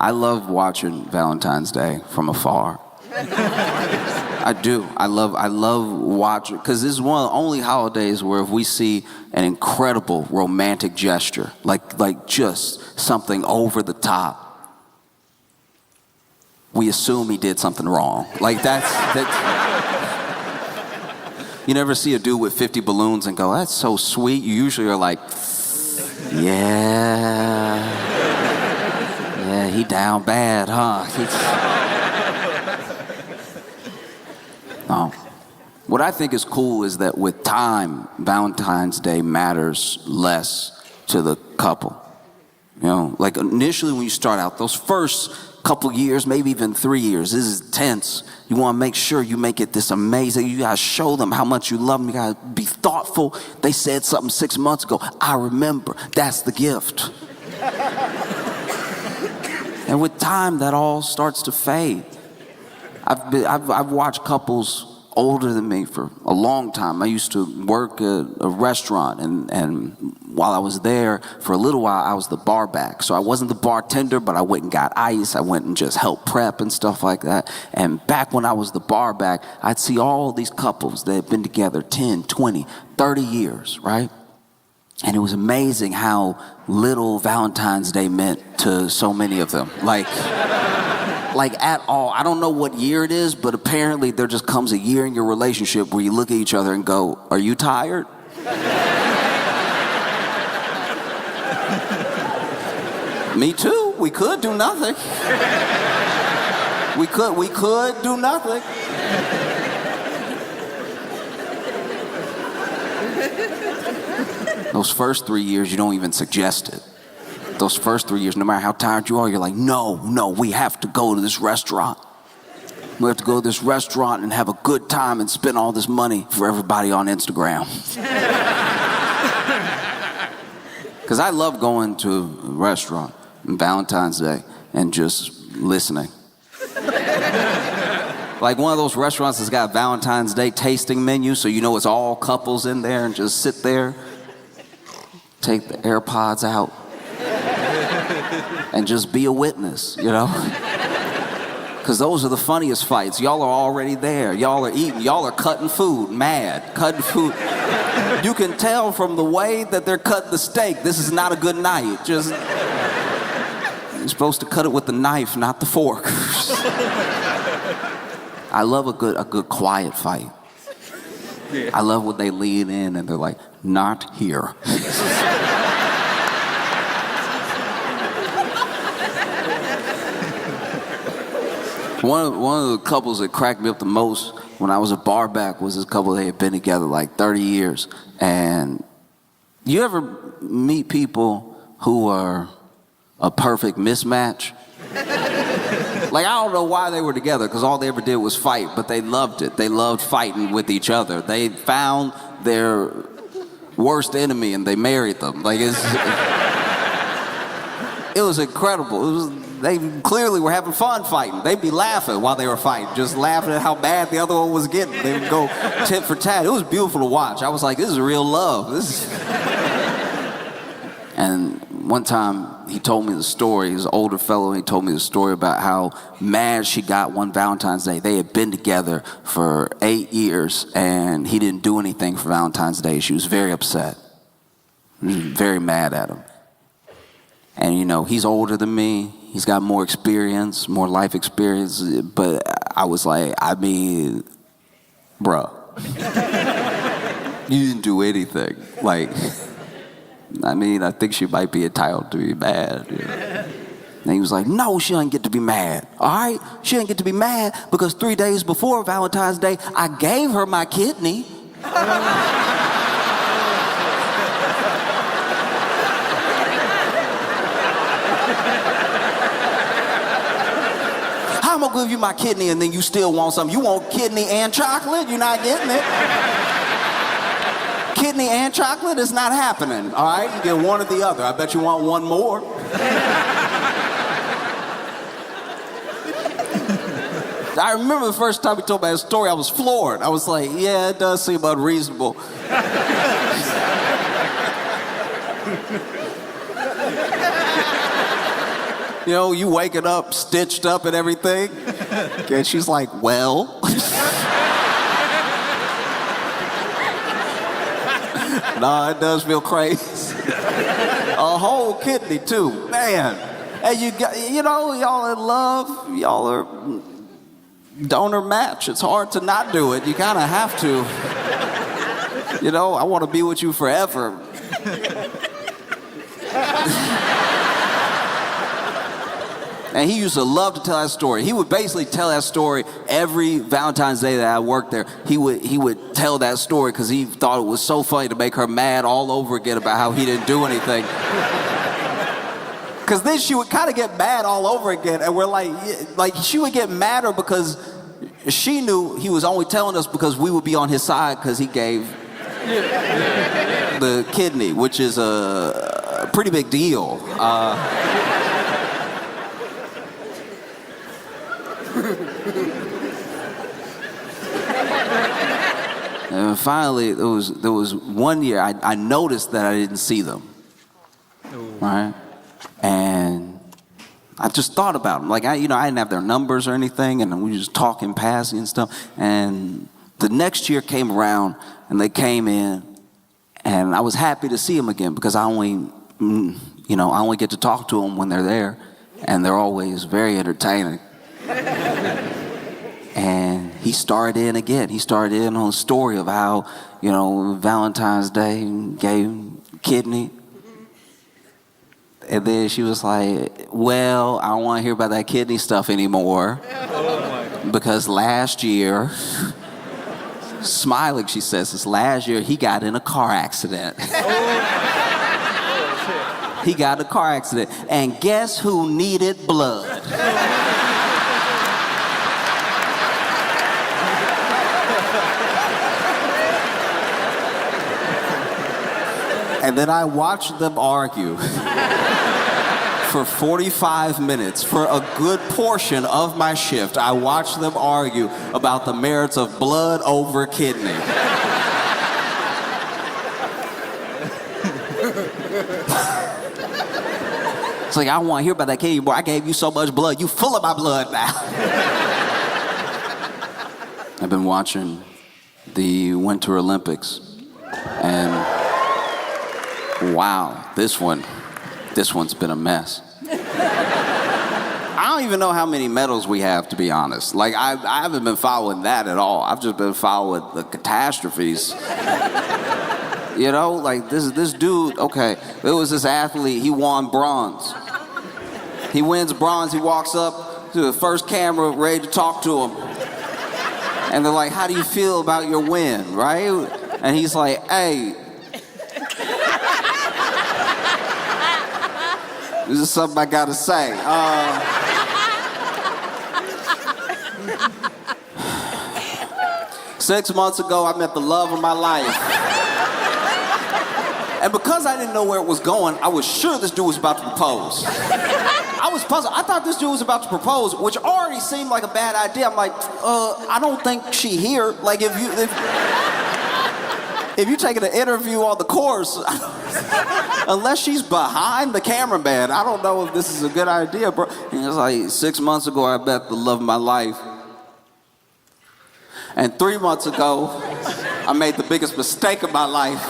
I love watching Valentine's Day from afar. I do. I love watching, because this is one of the only holidays where if we see an incredible romantic gesture, like just something over the top, we assume he did something wrong. Like that's you never see a dude with 50 balloons and go, that's so sweet. You usually are like, yeah, he down bad, huh? No. What I think is cool is that with time, Valentine's Day matters less to the couple. You know, like initially when you start out, those first couple years, maybe even 3 years, this is tense. You want to make sure you make it this amazing. You got to show them how much you love them. You got to be thoughtful. They said something 6 months ago. I remember. That's the gift. And with time, that all starts to fade. I've watched couples older than me for a long time. I used to work at a restaurant, and while I was there for a little while, I was the bar back. So I wasn't the bartender, but I went and got ice. I went and just helped prep and stuff like that. And back when I was the bar back, I'd see all these couples that had been together 10, 20, 30 years, right? And it was amazing how little Valentine's Day meant to so many of them. Like at all. I don't know what year it is, but apparently there just comes a year in your relationship where you look at each other and go, are you tired? Me too. We could do nothing. We could do nothing. Those first 3 years, you don't even suggest it. Those first 3 years, no matter how tired you are, you're like, no, we have to go to this restaurant. We have to go to this restaurant and have a good time and spend all this money for everybody on Instagram. Because I love going to a restaurant on Valentine's Day and just listening. Like one of those restaurants that's got a Valentine's Day tasting menu, so you know it's all couples in there, and just sit there, take the AirPods out, and just be a witness, you know? Because those are the funniest fights. Y'all are already there. Y'all are eating. Y'all are cutting food, cutting food. You can tell from the way that they're cutting the steak, this is not a good night. Just, you're supposed to cut it with the knife, not the fork. I love a good quiet fight. Yeah. I love when they lean in and they're like, not here. One of the couples that cracked me up the most when I was a bar back was this couple. They had been together like 30 years. And you ever meet people who are a perfect mismatch? Like, I don't know why they were together, because all they ever did was fight, but they loved it. They loved fighting with each other. They found their worst enemy and they married them. Like, it was incredible. They clearly were having fun fighting. They'd be laughing while they were fighting, just laughing at how bad the other one was getting. They would go tit for tat. It was beautiful to watch. I was like, this is real love. And one time, he told me the story. He was an older fellow, and he told me the story about how mad she got one Valentine's Day. They had been together for 8 years, and he didn't do anything for Valentine's Day. She was very upset. She was very mad at him. And, you know, he's older than me. He's got more experience, more life experience. But I was like, I mean, bruh, you didn't do anything. Like, I mean, I think she might be entitled to be mad. You know? And he was like, no, she doesn't get to be mad, all right? She didn't get to be mad because 3 days before Valentine's Day, I gave her my kidney. How am I gonna give you my kidney and then you still want something? You want kidney and chocolate? You're not getting it. Kidney and chocolate is not happening, all right? You get one or the other. I bet you want one more. I remember the first time he told me that story, I was floored. I was like, yeah, it does seem unreasonable. You know, you waking up stitched up and everything. And she's like, well. Nah, it does feel crazy. A whole kidney too, man. And you know, y'all in love, y'all are donor match. It's hard to not do it. You kind of have to. You know, I want to be with you forever. And he used to love to tell that story. He would basically tell that story every Valentine's Day that I worked there. He would tell that story because he thought it was so funny to make her mad all over again about how he didn't do anything. Because then she would kind of get mad all over again, and we're like she would get madder because she knew he was only telling us because we would be on his side because he gave the kidney, which is a pretty big deal. And finally, there was one year I noticed that I didn't see them. Right? And I just thought about them. Like I didn't have their numbers or anything, and we were just talking, passing and stuff. And the next year came around, and they came in, and I was happy to see them again because I only get to talk to them when they're there, and they're always very entertaining. And he started in again. He started in on a story of how, Valentine's Day gave kidney. And then she was like, well, I don't want to hear about that kidney stuff anymore. Because last year, smiling, she says, this last year, he got in a car accident. He got in a car accident. And guess who needed blood? And then I watched them argue for 45 minutes. For a good portion of my shift, I watched them argue about the merits of blood over kidney. It's like, I don't want to hear about that kidney, boy. I gave you so much blood. You full of my blood now. I've been watching the Winter Olympics, and wow, this one's been a mess. I don't even know how many medals we have, to be honest. Like, I haven't been following that at all. I've just been following the catastrophes. Like this dude, okay, there was this athlete, he won bronze. He wins bronze, he walks up to the first camera ready to talk to him. And they're like, how do you feel about your win, right? And he's like, hey, this is something I gotta say. 6 months ago, I met the love of my life. And because I didn't know where it was going, I was sure this dude was about to propose. I was puzzled. I thought this dude was about to propose, which already seemed like a bad idea. I'm like, I don't think she here. Like, if you're taking an interview on the course, unless she's behind the cameraman, I don't know if this is a good idea, bro. And it's like 6 months ago, I met the love of my life. And 3 months ago, I made the biggest mistake of my life.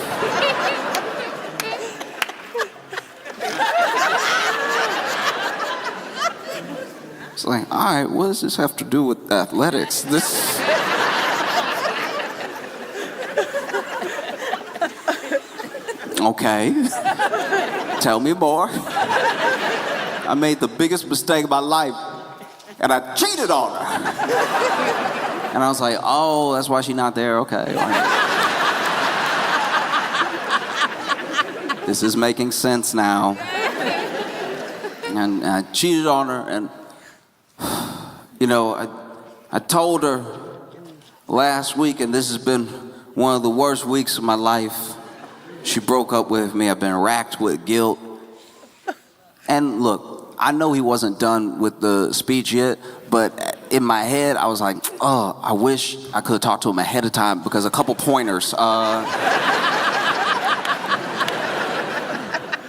It's like, all right, what does this have to do with athletics? Okay, tell me more. I made the biggest mistake of my life, and I cheated on her. And I was like, oh, that's why she's not there, okay. This is making sense now. And I cheated on her, and I told her last week, and this has been one of the worst weeks of my life. She broke up with me. I've been racked with guilt. And look, I know he wasn't done with the speech yet, but in my head, I was like, oh, I wish I could have talked to him ahead of time because a couple pointers.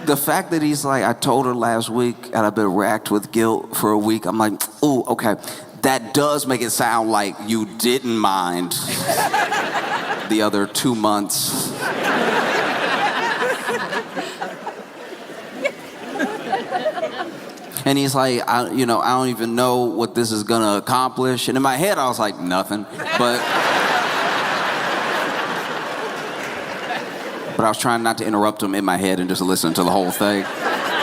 the fact that he's like, I told her last week and I've been racked with guilt for a week. I'm like, ooh, okay. That does make it sound like you didn't mind the other 2 months. And he's like, I don't even know what this is gonna accomplish. And in my head, I was like, nothing. But I was trying not to interrupt him in my head and just listen to the whole thing.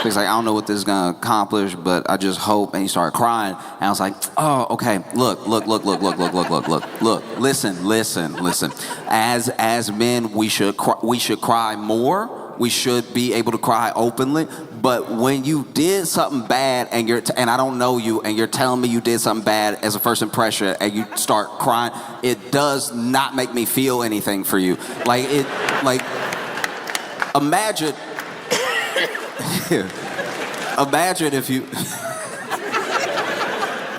He's like, I don't know what this is gonna accomplish, but I just hope. And he started crying. And I was like, oh, okay. Look. Listen. As men, we should cry more. We should be able to cry openly. But when you did something bad and I don't know you and you're telling me you did something bad as a first impression and you start crying, it does not make me feel anything for you. Imagine if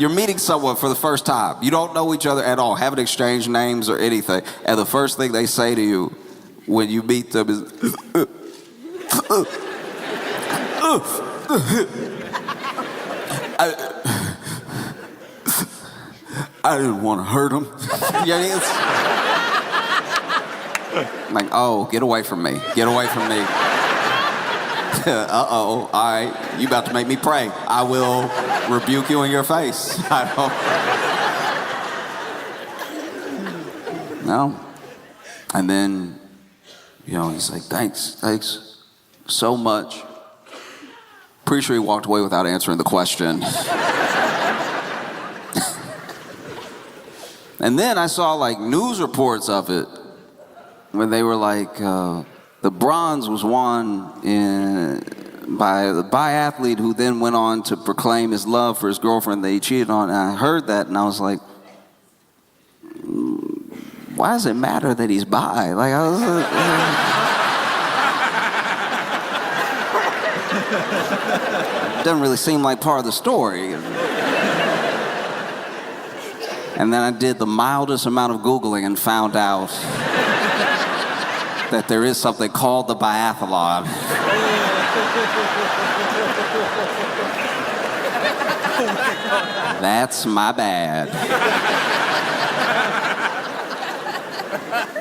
you're meeting someone for the first time. You don't know each other at all, haven't exchanged names or anything, and the first thing they say to you when you meet them is, I didn't want to hurt him. Like, oh, get away from me. Uh-oh, all right, you about to make me pray. I will rebuke you in your face. No. And then, he's like, thanks so much. Pretty sure he walked away without answering the question. And then I saw news reports of it where they were like, the bronze was won by the biathlete who then went on to proclaim his love for his girlfriend that he cheated on. And I heard that and I was like, why does it matter that he's bi? It doesn't really seem like part of the story. And then I did the mildest amount of Googling and found out that there is something called the biathlon. That's my bad.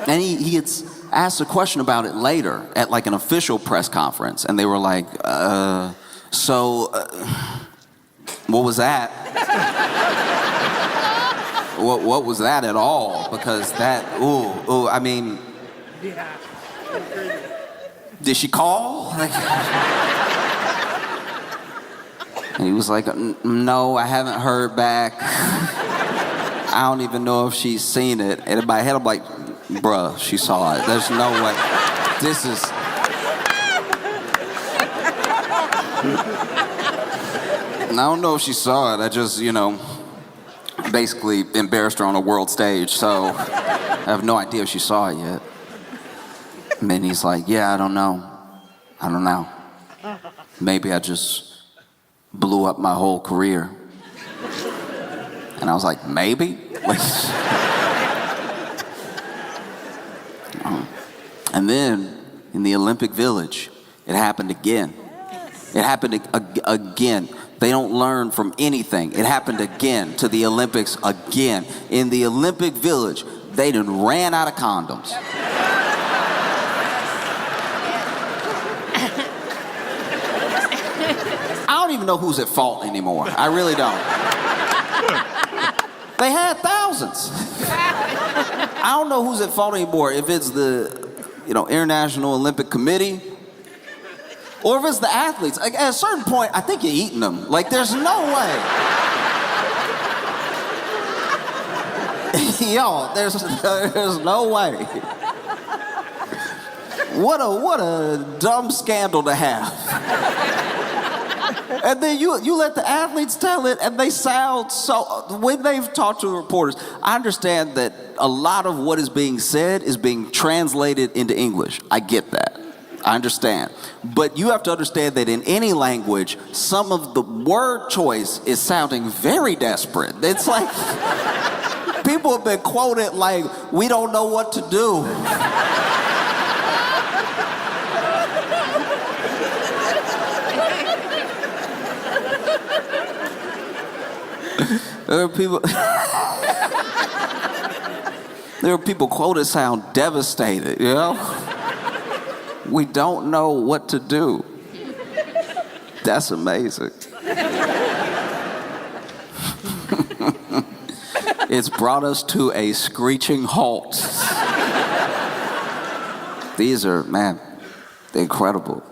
And he had asked a question about it later at an official press conference, and they were like, what was that? What was that at all? Because that, I mean, did she call? And he was like, no, I haven't heard back. I don't even know if she's seen it. And in my head, I'm like, bruh, she saw it. There's no way. This is... And I don't know if she saw it. I just, basically embarrassed her on a world stage. So I have no idea if she saw it yet. And then he's like, yeah, I don't know. Maybe I just blew up my whole career. And I was like, maybe? And then in the Olympic Village, it happened again. It happened again. They don't learn from anything. It happened again to the Olympics again. In the Olympic Village, they done ran out of condoms. I don't even know who's at fault anymore. I really don't. They had thousands. I don't know who's at fault anymore. If it's the, International Olympic Committee, or if it's the athletes. At a certain point, I think you're eating them. There's no way. Yo, there's no way. What a dumb scandal to have. And then you let the athletes tell it, and they sound so... When they've talked to the reporters, I understand that a lot of what is being said is being translated into English. I get that. I understand. But you have to understand that in any language, some of the word choice is sounding very desperate. It's like... People have been quoted like, we don't know what to do. There are people. There are people quoted sound devastated, you know? We don't know what to do. That's amazing. It's brought us to a screeching halt. These are, man, they're incredible.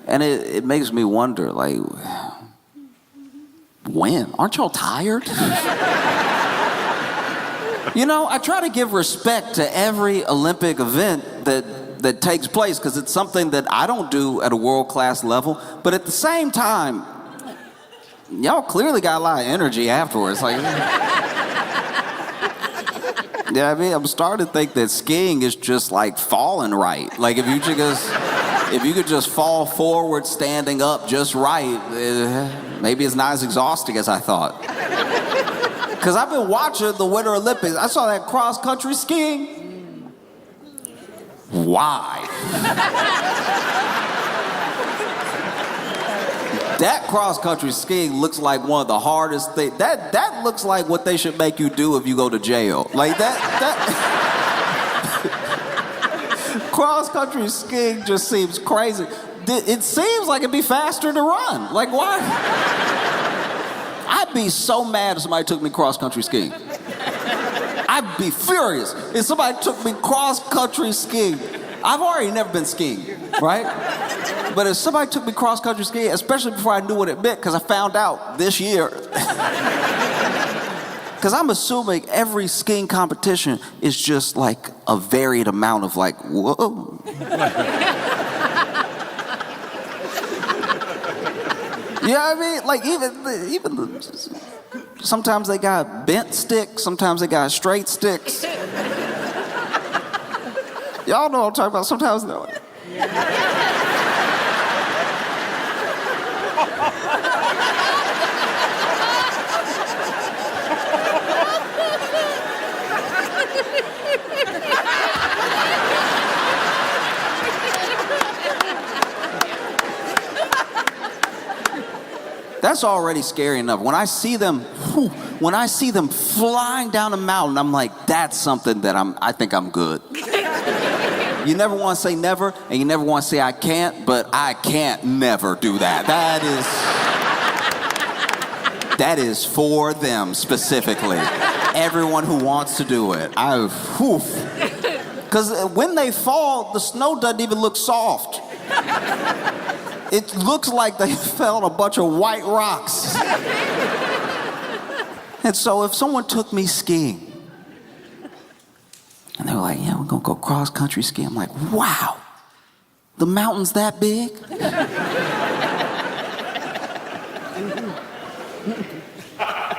And it makes me wonder, like, when? Aren't y'all tired? You know, I try to give respect to every Olympic event that takes place because it's something that I don't do at a world-class level. But at the same time, y'all clearly got a lot of energy afterwards. Like, yeah, I mean, I'm starting to think that skiing is just like falling right. Like, if you could just fall forward standing up just right, maybe it's not as exhausting as I thought. Because I've been watching the Winter Olympics. I saw that cross-country skiing. Why? That cross-country skiing looks like one of the hardest things. That looks like what they should make you do if you go to jail. Like that cross-country skiing just seems crazy. It seems like it'd be faster to run. Like, why? I'd be so mad if somebody took me cross-country skiing. I'd be furious if somebody took me cross-country skiing. I've already never been skiing, right? But if somebody took me cross-country skiing, especially before I knew what it meant, because I found out this year. Because I'm assuming every skiing competition is just like a varied amount of like, whoa. You know what I mean? Like even sometimes they got bent sticks, sometimes they got straight sticks. Y'all know what I'm talking about. Sometimes they're like, that's already scary enough. When I see them flying down a mountain, I'm like, that's something that I think I'm good. You never want to say never, and you never want to say I can't, but I can't never do that. That is for them specifically. Everyone who wants to do it. Because when they fall, the snow doesn't even look soft. It looks like they fell on a bunch of white rocks. And so if someone took me skiing, and they were like, yeah, we're going to go cross-country skiing. I'm like, wow, the mountain's that big?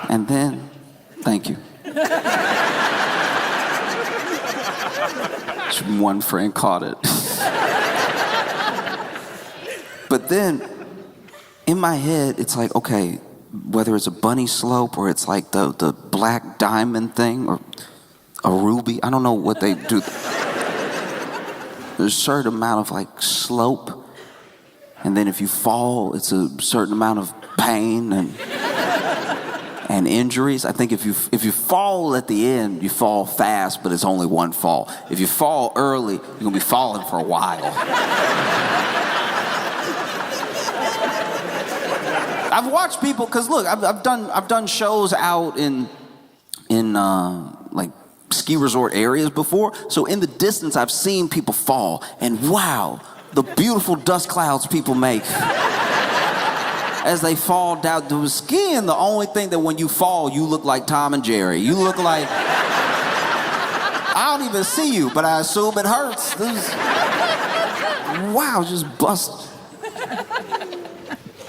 And then, thank you. Just one friend caught it. But then, in my head, it's like, okay, whether it's a bunny slope or it's like the black diamond thing or a ruby, I don't know what they do. There's a certain amount of like slope, and then if you fall, it's a certain amount of pain and injuries. I think if you fall at the end, you fall fast, but it's only one fall. If you fall early, you're gonna be falling for a while. I've watched people, cause look, I've done shows out in like ski resort areas before. So in the distance, I've seen people fall, and wow, the beautiful dust clouds people make as they fall down. The skiing, the only thing that when you fall, you look like Tom and Jerry. You look like, I don't even see you, but I assume it hurts. Wow, just bust.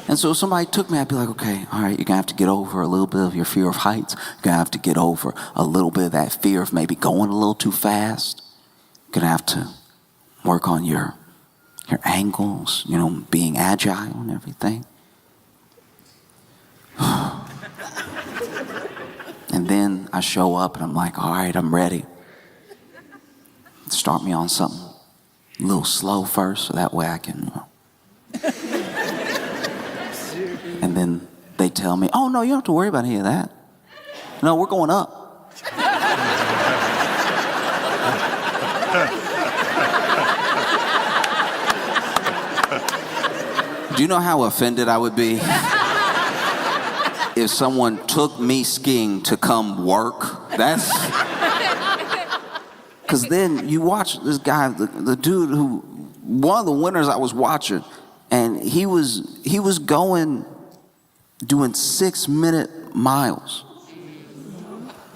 And so if somebody took me, I'd be like, okay, all right, you're gonna have to get over a little bit of your fear of heights. You're gonna have to get over a little bit of that fear of maybe going a little too fast. You're gonna have to work on your angles, you know, being agile and everything. And then I show up and I'm like, all right, I'm ready. Start me on something a little slow first, so that way I can, and then they tell me, oh, no, you don't have to worry about any of that. No, we're going up. Do you know how offended I would be if someone took me skiing to come work? That's... Because then you watch this guy, the dude who, one of the winners I was watching, and he was doing 6-minute miles.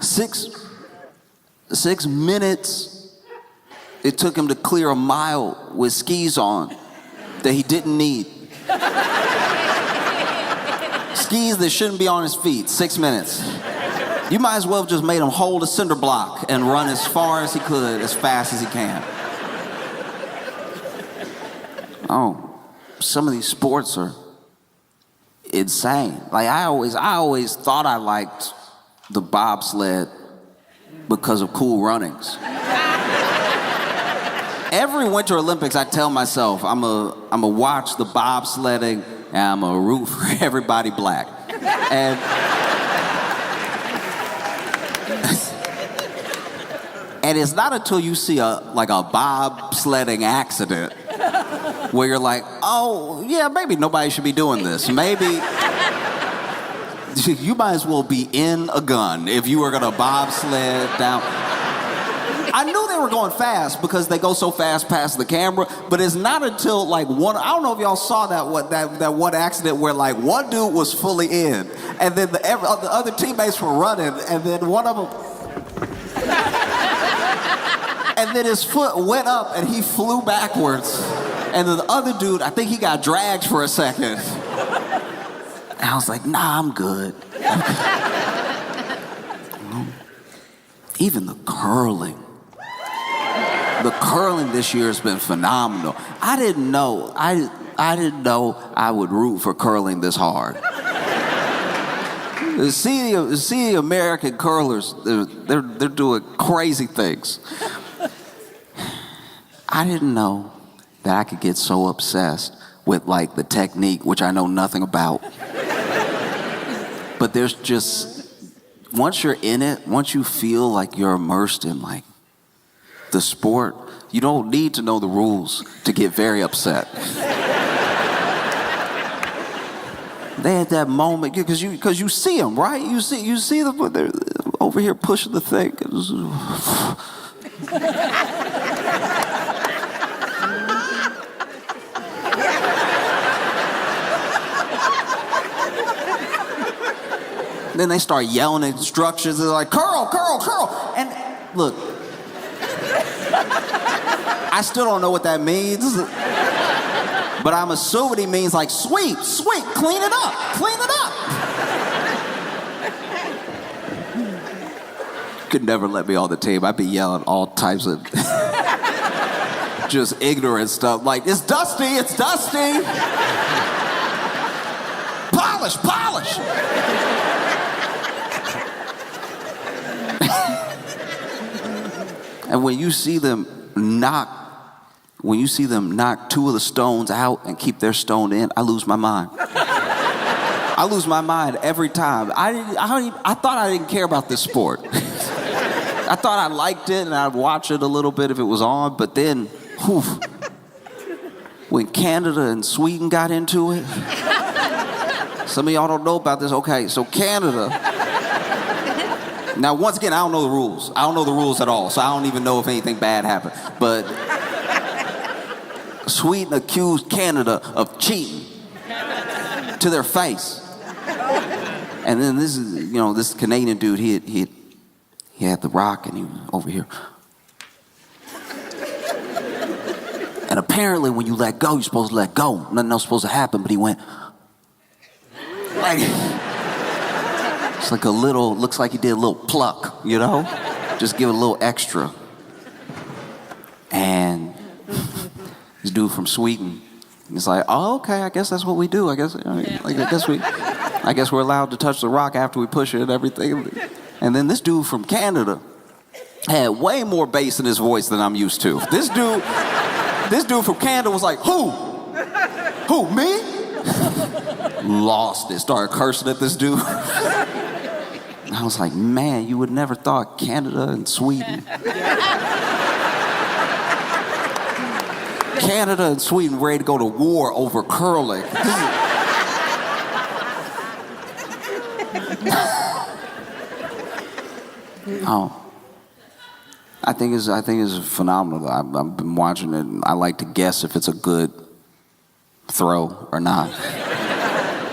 6 minutes it took him to clear a mile with skis on that he didn't need. Skis that shouldn't be on his feet, 6 minutes. You might as well have just made him hold a cinder block and run as far as he could, as fast as he can. Oh, some of these sports are insane. Like I always thought I liked the bobsled because of Cool Runnings. Every Winter Olympics, I tell myself I'm a watch the bobsledding and I'm a root for everybody black. And and it's not until you see a bobsledding accident where you're like, oh yeah, maybe nobody should be doing this. Maybe you might as well be in a gun if you were gonna bobsled down. I knew they were going fast because they go so fast past the camera, but it's not until like one, I don't know if y'all saw that one accident where like one dude was fully in, and then the other teammates were running, and then one of them, and then his foot went up and he flew backwards, and then the other dude, I think he got dragged for a second. And I was like, nah, I'm good. Even the curling. The curling this year has been phenomenal. I didn't know I would root for curling this hard. See the American curlers, they're doing crazy things. I didn't know that I could get so obsessed with like the technique, which I know nothing about. But there's just, once you're in it, once you feel like you're immersed in like the sport, you don't need to know the rules to get very upset. They had that moment because you see them, right? You see them, they're over here pushing the thing. Then they start yelling instructions. They're like, curl, curl, curl. And look, I still don't know what that means, but I'm assuming he means like sweep, sweep, clean it up, clean it up. Could never let me on the team. I'd be yelling all types of just ignorant stuff like, it's dusty, it's dusty. Polish, polish. And when you see them knock two of the stones out and keep their stone in, I lose my mind. I lose my mind every time. I thought I didn't care about this sport. I thought I liked it and I'd watch it a little bit if it was on, but then, whew, when Canada and Sweden got into it, some of y'all don't know about this. Okay, so Canada. Now, once again, I don't know the rules. I don't know the rules at all, so I don't even know if anything bad happened. But Sweden accused Canada of cheating to their face. And then this Canadian dude, he had the rock and he was over here. And apparently when you let go, you're supposed to let go. Nothing else supposed to happen, but he went like, it's like looks like he did a little pluck, you know? Just give it a little extra. And this dude from Sweden, he's like, oh, okay, I guess that's what we do. I guess we're allowed to touch the rock after we push it and everything. And then this dude from Canada had way more bass in his voice than I'm used to. This dude from Canada was like, who? Who, me? Lost it, started cursing at this dude. I was like, man, you would never thought Canada and Sweden. Canada and Sweden ready to go to war over curling. Oh, I think it's phenomenal. I've been watching it, and I like to guess if it's a good throw or not.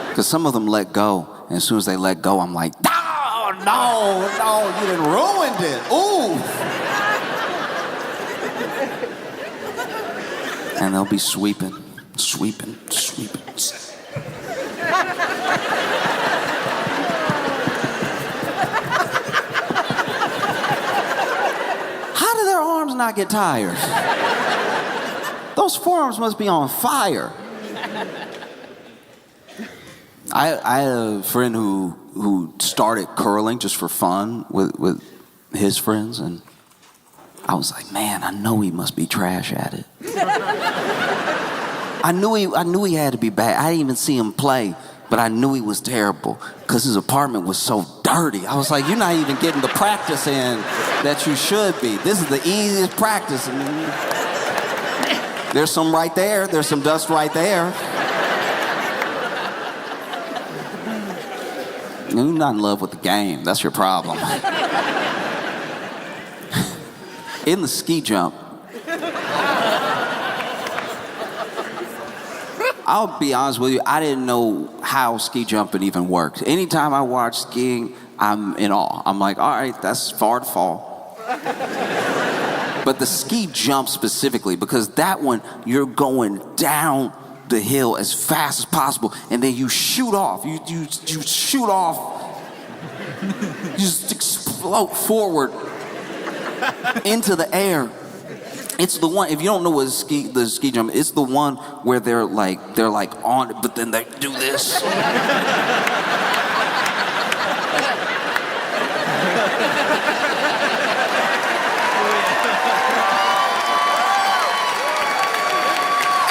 Because some of them let go, and as soon as they let go, I'm like, no, you done ruined it. Ooh. And they'll be sweeping. How do their arms not get tired? Those forearms must be on fire. I had a friend who started curling just for fun with his friends, and I was like, man, I know he must be trash at it. I knew he had to be bad. I didn't even see him play, but I knew he was terrible because his apartment was so dirty. I was like, you're not even getting the practice in that you should be. This is the easiest practice. There's some right there. There's some dust right there. You're not in love with the game. That's your problem. In the ski jump, I'll be honest with you, I didn't know how ski jumping even worked. Anytime I watch skiing, I'm in awe. I'm like, all right, that's far to fall. But the ski jump specifically, because that one, you're going down the hill as fast as possible, and then you shoot off. You shoot off. You just explode forward into the air. It's the one, if you don't know what the ski jump, it's the one where they're like on it, but then they do this.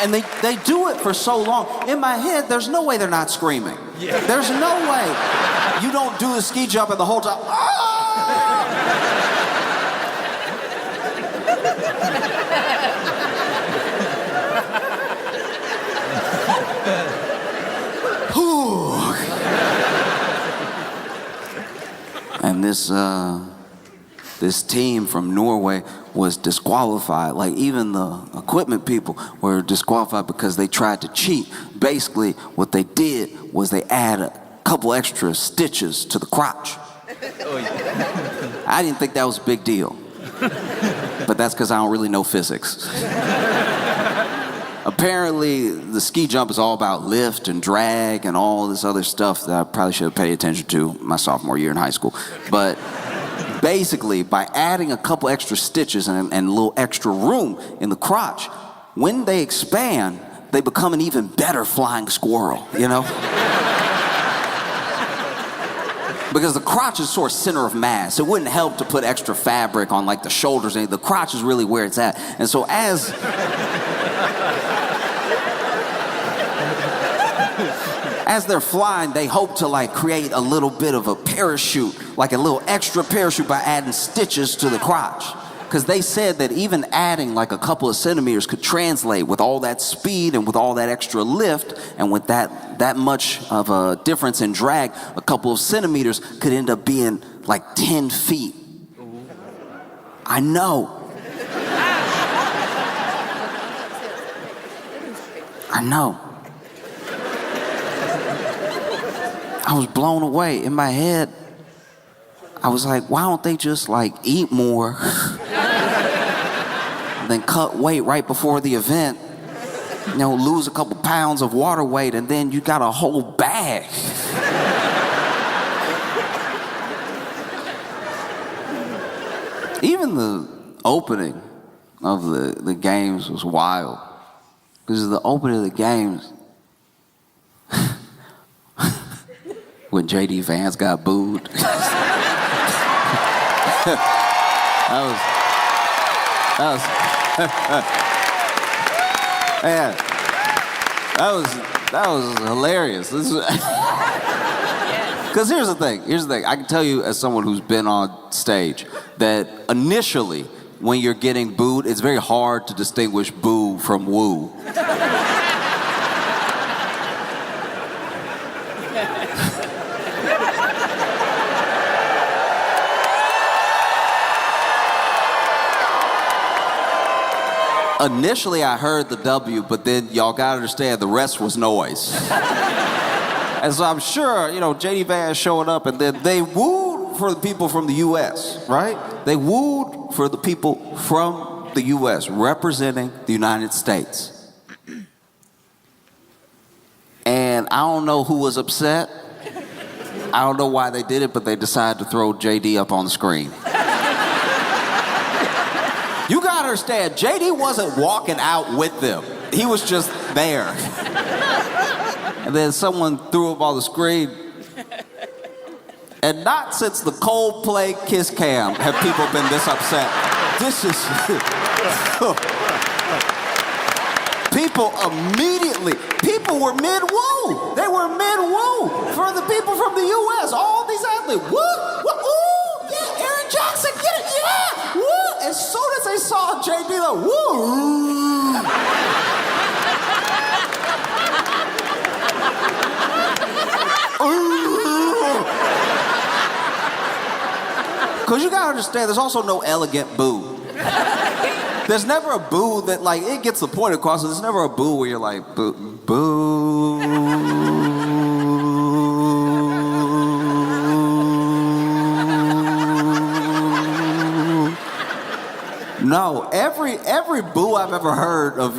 And they do it for so long. In my head, there's no way they're not screaming. Yeah. There's no way you don't do the ski jump and the whole time, And this team from Norway was disqualified. Like, even the equipment people were disqualified because they tried to cheat. Basically, what they did was they added a couple extra stitches to the crotch. I didn't think that was a big deal. But that's because I don't really know physics. Apparently, the ski jump is all about lift and drag and all this other stuff that I probably should have paid attention to my sophomore year in high school. But basically, by adding a couple extra stitches and a little extra room in the crotch, when they expand, they become an even better flying squirrel, you know? Because the crotch is sort of center of mass. It wouldn't help to put extra fabric on like the shoulders. The crotch is really where it's at. And so as they're flying, they hope to like create a little bit of a parachute, like a little extra parachute by adding stitches to the crotch. Because they said that even adding like a couple of centimeters could translate with all that speed and with all that extra lift, and with that much of a difference in drag, a couple of centimeters could end up being like 10 feet. I know. I know. I was blown away. In my head, I was like, why don't they just like eat more then cut weight right before the event, you know, lose a couple pounds of water weight, and then you got a whole bag. Even the opening of the games was wild. Because the opening of the games, when J.D. Vance got booed. That was man, That was hilarious. Because here's the thing. I can tell you as someone who's been on stage that initially, when you're getting booed, it's very hard to distinguish boo from woo. Initially, I heard the W, but then y'all gotta understand the rest was noise. And so I'm sure, J.D. Vance showing up, and then they wooed for the people from the U.S., right? They wooed for the people from the U.S. representing the United States. And I don't know who was upset. I don't know why they did it, but they decided to throw J.D. up on the screen. You gotta understand, J.D. wasn't walking out with them. He was just there. And then someone threw him on the screen. And not since the Coldplay Kiss Cam have people been this upset. This is... People were mid-woo. They were mid-woo for the people from the U.S. All these athletes, woo, ooh, yeah, Aaron Jackson, get it, yeah, woo. As soon as they saw J.D., like, woo. Because you gotta understand, there's also no elegant boo. There's never a boo that, like, it gets the point across. There's never a boo where you're like, boo, boo. No, every boo I've ever heard of,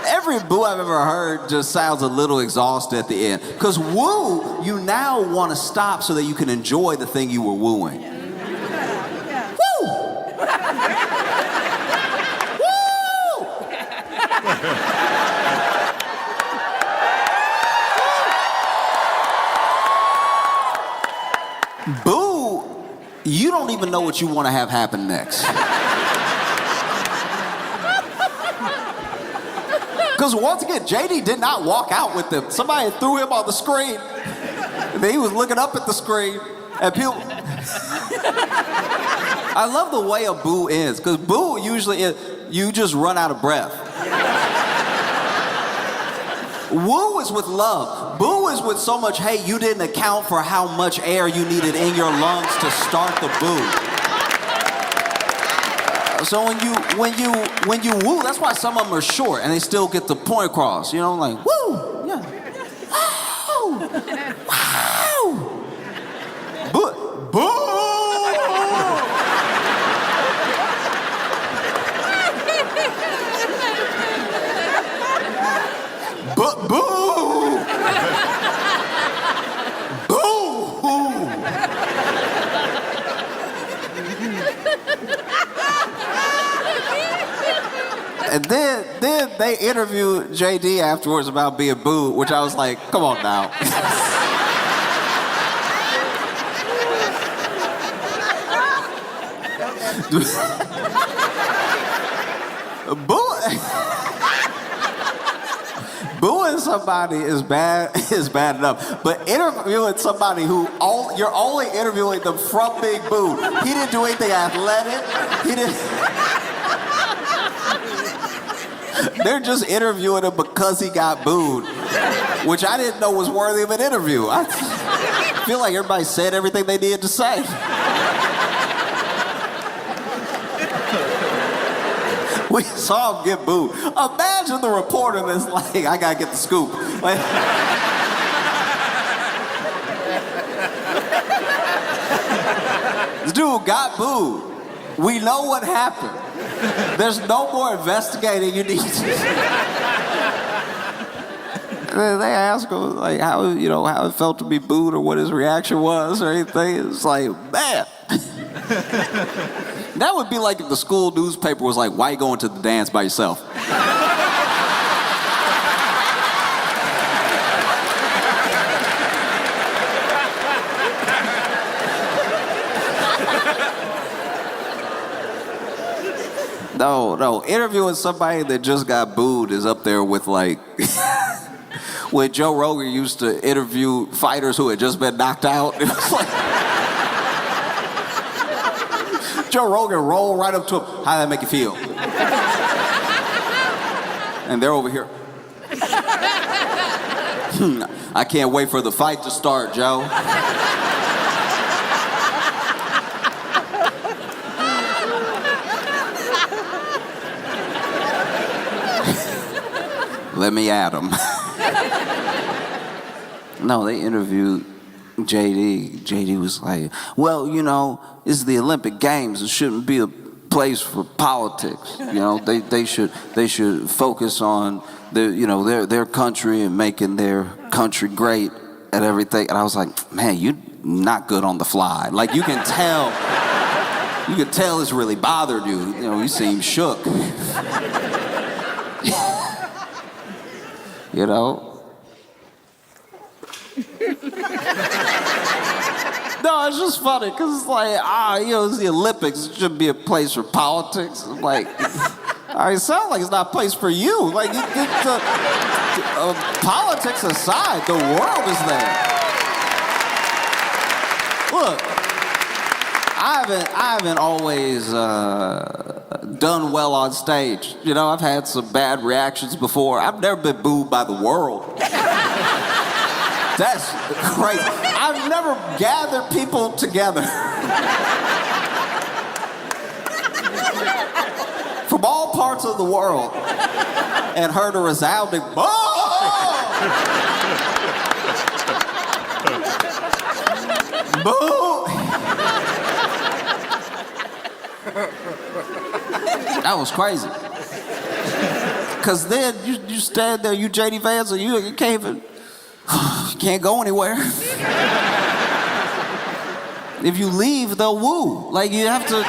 every boo I've ever heard just sounds a little exhausted at the end. Because woo, you now want to stop so that you can enjoy the thing you were wooing. Woo! Woo! Boo, you don't even know what you want to have happen next. Because once again, JD did not walk out with them. Somebody threw him on the screen. And then he was looking up at the screen. And people... I love the way a boo ends. Because boo usually is, you just run out of breath. Woo is with love. Boo is with so much, hey, you didn't account for how much air you needed in your lungs to start the boo. So when you woo, that's why some of them are short and they still get the point across. Like woo, yeah, wow, wow, boo, boo. But boo! Boo! And then they interviewed JD afterwards about being booed, which I was like, come on now. Booing somebody is bad enough, but interviewing somebody who you're only interviewing them from being booed. He didn't do anything athletic. He didn't. They're just interviewing him because he got booed, which I didn't know was worthy of an interview. I feel like everybody said everything they needed to say. We saw him get booed. Imagine the reporter that's like, I gotta get the scoop. Like, this dude got booed. We know what happened. There's no more investigating you need to. They ask him like how it felt to be booed or what his reaction was or anything. It's like, man. That would be like if the school newspaper was like, why are you going to the dance by yourself? No, interviewing somebody that just got booed is up there with like when Joe Rogan used to interview fighters who had just been knocked out. It was like Joe Rogan rolled right up to him. How did that make you feel? And they're over here. I can't wait for the fight to start, Joe. Let me at him. No, they interviewed JD. JD was like, well, you know, it's the Olympic Games. It shouldn't be a place for politics. You know, they should focus on their country and making their country great at everything. And I was like, man, you're not good on the fly. Like you can tell it's really bothered you. You know, you seem shook. You know? No, it's just funny, because it's like, it's the Olympics. It shouldn't be a place for politics. I'm like, it sounds like it's not a place for you. Like, politics aside, the world is there. Look, I haven't always done well on stage. You know, I've had some bad reactions before. I've never been booed by the world. That's crazy. I've never gathered people together from all parts of the world and heard a resounding boo! Boo! That was crazy. Because then you stand there, you JD Vance, and you can't even, you can't go anywhere. If you leave, they'll woo. Like, you have to...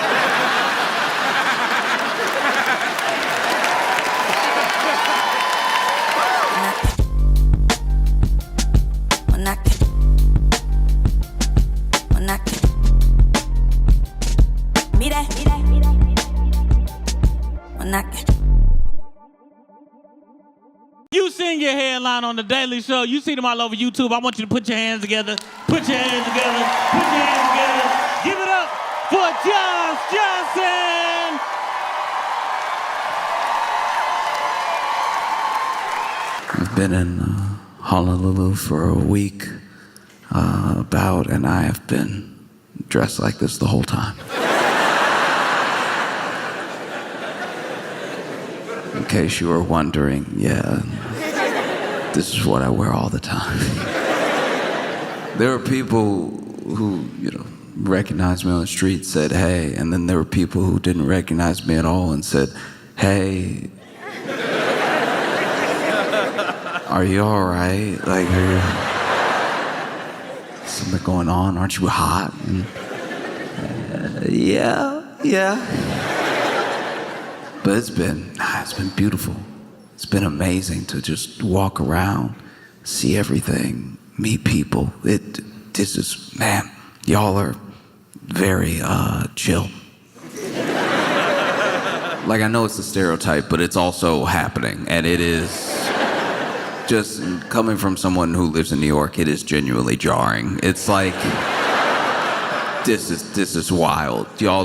You seen your headline on The Daily Show. You see them all over YouTube. I want you to put your hands together. Put your hands together. Put your hands together. Give it up for Josh Johnson. I've been in Honolulu for a week, and I have been dressed like this the whole time. In case you were wondering, yeah, this is what I wear all the time. There were people who, recognized me on the street, said, hey, and then there were people who didn't recognize me at all and said, hey, are you all right? Like, something going on? Aren't you hot? And, yeah. But it's been beautiful. It's been amazing to just walk around, see everything, meet people. Y'all are very chill. Like, I know it's a stereotype, but it's also happening, and it is just coming from someone who lives in New York. It is genuinely jarring. It's like, this is wild. Y'all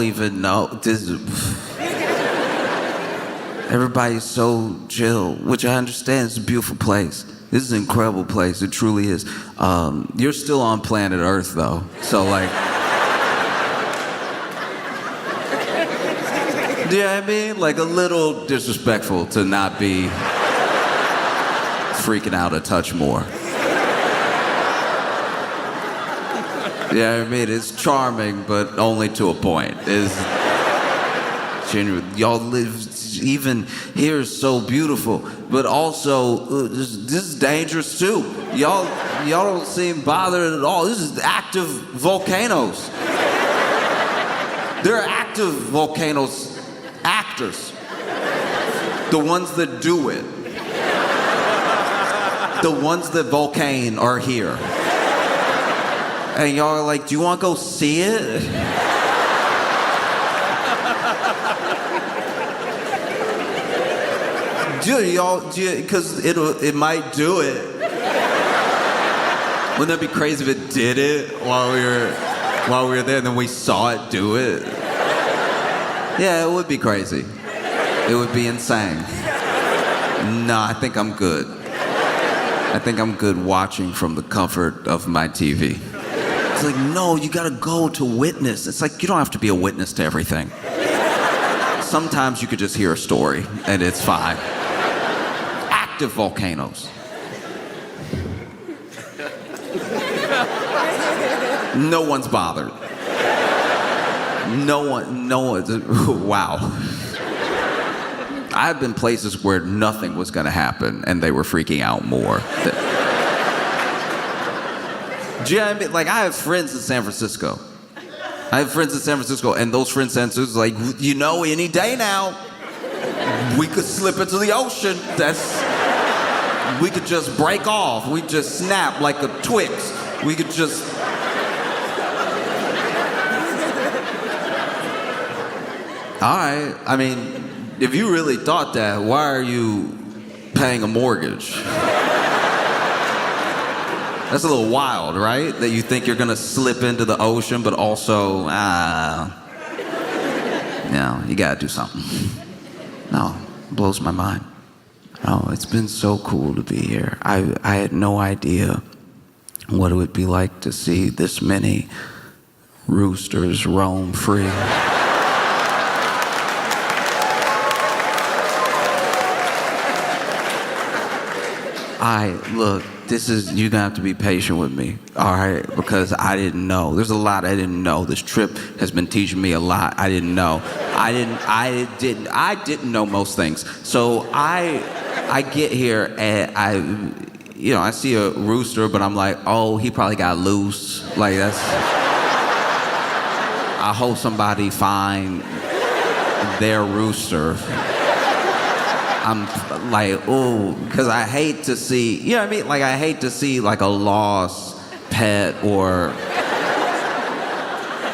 even know this is. Everybody's so chill, which I understand. It's a beautiful place. This is an incredible place. It truly is. You're still on planet Earth, though. So, like, do you know what I mean? Like, a little disrespectful to not be freaking out a touch more. Yeah, I mean, it's charming, but only to a point. It's genuine. Y'all live, even here is so beautiful, but also this is dangerous too. Y'all don't seem bothered at all. This is active volcanoes. There are active volcanoes, actors, the ones that do it, the ones that volcane are here. And y'all are like, do you want to go see it? Because it might do it. Wouldn't that be crazy if it did it while we were there and then we saw it do it? Yeah, it would be crazy. It would be insane. No, I think I'm good. I think I'm good watching from the comfort of my TV. It's like, no, you gotta go to witness. It's like, you don't have to be a witness to everything. Sometimes you could just hear a story and it's fine. Active volcanoes. No one's bothered. No one, wow. I've been places where nothing was gonna happen and they were freaking out more. Do you know what I mean? Like, I have friends in San Francisco. And those friends in San Francisco, like, you know, any day now, we could slip into the ocean. We could just break off. We just snap like a Twix. We could just... All right, I mean, if you really thought that, why are you paying a mortgage? That's a little wild, right? That you think you're gonna slip into the ocean, but also, you gotta do something. No, it blows my mind. Oh, it's been so cool to be here. I had no idea what it would be like to see this many roosters roam free. Look, you're gonna have to be patient with me, all right? Because I didn't know. There's a lot I didn't know. This trip has been teaching me a lot I didn't know. I didn't know most things. So I get here and I see a rooster, but I'm like, oh, he probably got loose. Like, I hope somebody find their rooster. I'm like, oh, because I hate to see, you know what I mean? Like, I hate to see like a lost pet or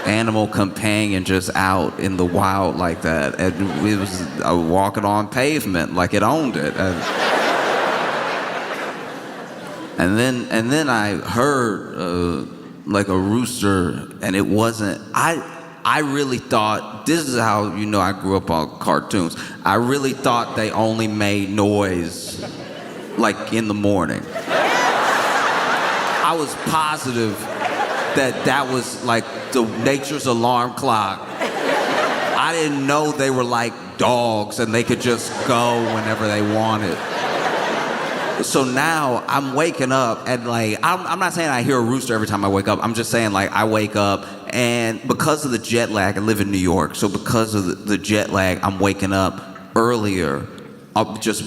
animal companion just out in the wild like that. And it was walking on pavement like it owned it. And then I heard like a rooster, and it wasn't. I really thought, this is how you know I grew up on cartoons. I really thought they only made noise like in the morning. I was positive that was like the nature's alarm clock. I didn't know they were like dogs and they could just go whenever they wanted. So now I'm waking up and like, I'm not saying I hear a rooster every time I wake up. I'm just saying like I wake up and because of the jet lag, I live in New York. So because of the jet lag, I'm waking up earlier, just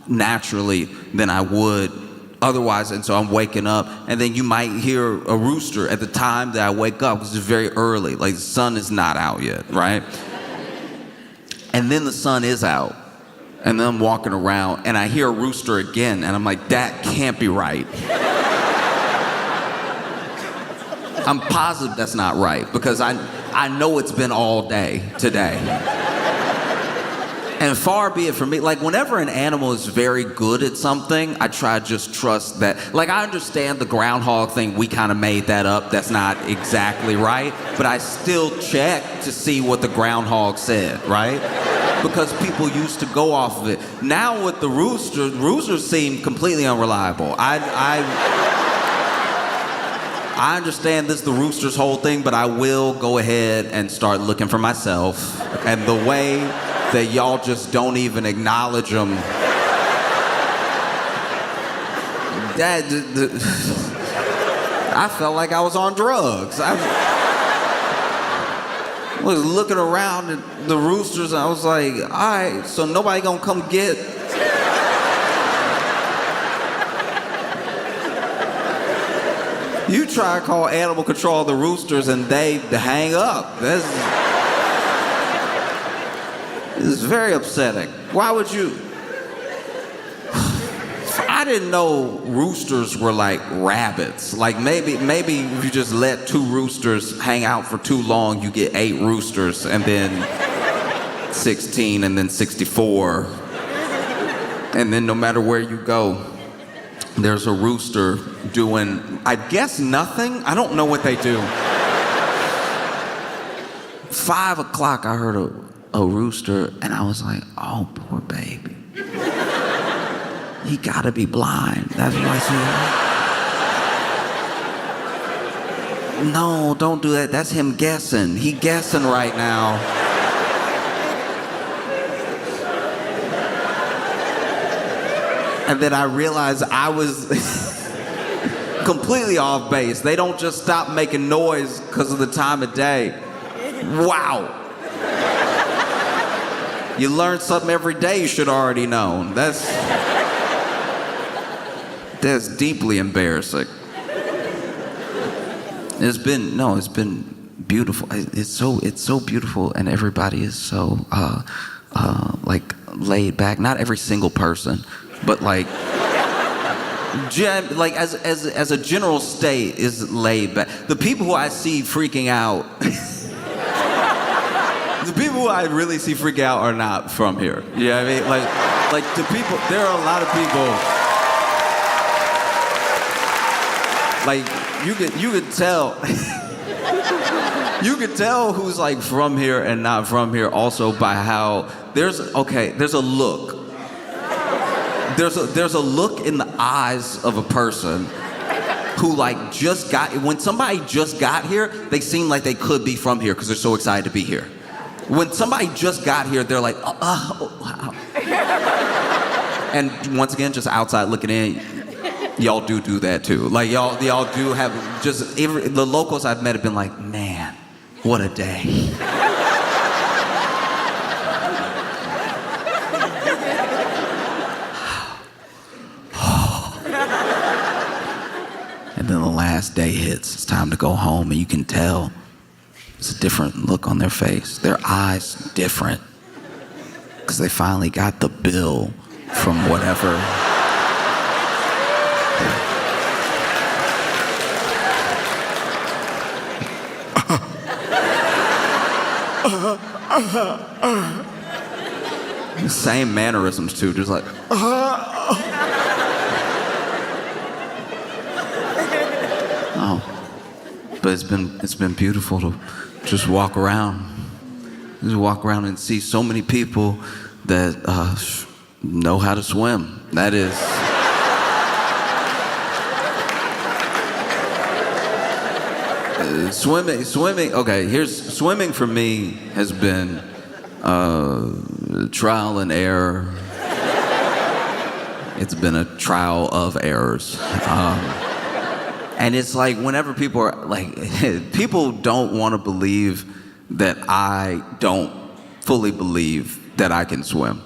naturally than I would otherwise. And so I'm waking up and then you might hear a rooster at the time that I wake up because it's very early. Like the sun is not out yet, right? And then the sun is out. And then I'm walking around and I hear a rooster again and I'm like, that can't be right. I'm positive that's not right because I know it's been all day today. And far be it from me, like whenever an animal is very good at something, I try to just trust that. Like I understand the groundhog thing, we kind of made that up, that's not exactly right, but I still check to see what the groundhog said, right? Because people used to go off of it. Now with the roosters seem completely unreliable. I understand this is the rooster's whole thing, but I will go ahead and start looking for myself. And the way that y'all just don't even acknowledge them, I felt like I was on drugs. I was looking around at the roosters and I was like, all right, so nobody gonna come get. You try to call animal control of the roosters and they hang up. This is very upsetting. Why would you? I didn't know roosters were like rabbits. Like maybe if you just let 2 roosters hang out for too long, you get 8 roosters and then 16 and then 64. And then no matter where you go, there's a rooster doing, I guess, nothing. I don't know what they do. 5 o'clock, I heard a rooster, and I was like, oh, poor baby. He gotta be blind. That's what I said. No, don't do that. That's him guessing. He guessing right now. And then I realized I was completely off base. They don't just stop making noise because of the time of day. Wow. You learn something every day you should already know. That's deeply embarrassing. It's been beautiful. It's so beautiful, and everybody is so like laid back. Not every single person, but like as a general state is laid back. The people who I see freaking out, the people who I really see freak out are not from here. You know what I mean? Like the people. There are a lot of people. Like you could tell. You could tell who's like from here and not from here also by how there's a look. There's a look in the eyes of a person who like when somebody just got here, they seem like they could be from here because they're so excited to be here. When somebody just got here, they're like, oh wow. And once again, just outside looking in, y'all do that too. Like y'all do have the locals I've met have been like, man, what a day. And then the last day hits. It's time to go home, and you can tell it's a different look on their face. Their eyes different because they finally got the bill from whatever. Same mannerisms too, just like. Oh, but it's been beautiful to just walk around and see so many people that know how to swim. That is. Swimming. Okay, swimming for me has been trial and error. It's been a trial of errors. And it's like whenever people are like, people don't want to believe that I don't fully believe that I can swim.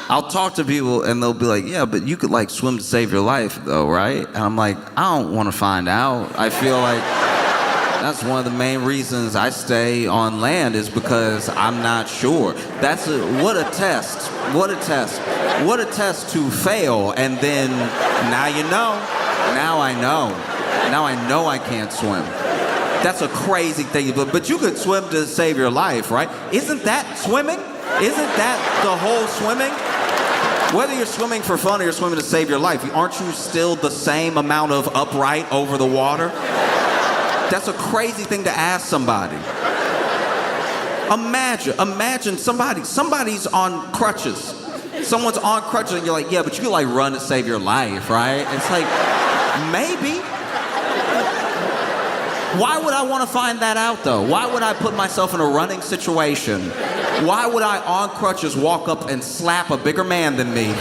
I'll talk to people and they'll be like, yeah, but you could like swim to save your life though, right? And I'm like, I don't want to find out. I feel like that's one of the main reasons I stay on land is because I'm not sure. What a test. What a test. What a test to fail. And then now you know. Now I know. Now I know I can't swim. That's a crazy thing. But you could swim to save your life, right? Isn't that swimming? Isn't that the whole swimming? Whether you're swimming for fun or you're swimming to save your life, aren't you still the same amount of upright over the water? That's a crazy thing to ask somebody. Imagine somebody's on crutches. Someone's on crutches and you're like, yeah, but you can like run to save your life, right? It's like, maybe. Why would I want to find that out though? Why would I put myself in a running situation? Why would I on crutches walk up and slap a bigger man than me?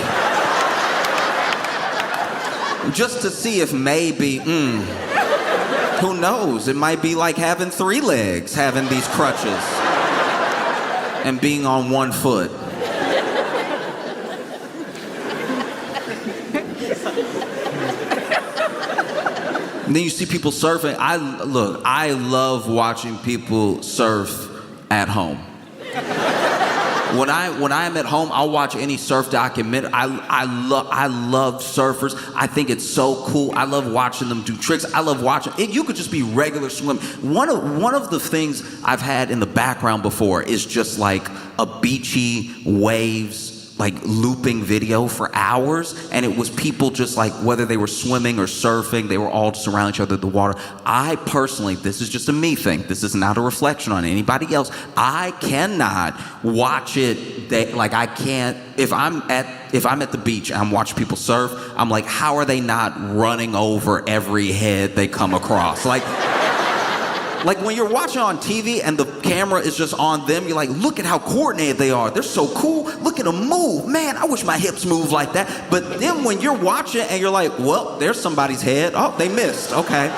Just to see if maybe, who knows? It might be like having 3 legs, having these crutches and being on 1 foot. And then you see people surfing. I love watching people surf at home. When I'm at home, I'll watch any surf documentary. I love surfers. I think it's so cool. I love watching them do tricks. I love watching it. You could just be regular swim. One of the things I've had in the background before is just like a beachy waves like looping video for hours, and it was people just like, whether they were swimming or surfing, they were all just around each other in the water. I personally, this is just a me thing, this is not a reflection on anybody else, I cannot watch it. I can't, if I'm at the beach and I'm watching people surf, I'm like, how are they not running over every head they come across? Like when you're watching on TV and the camera is just on them, you're like, look at how coordinated they are. They're so cool. Look at them move. Man, I wish my hips moved like that. But then when you're watching and you're like, well, there's somebody's head. Oh, they missed. Okay.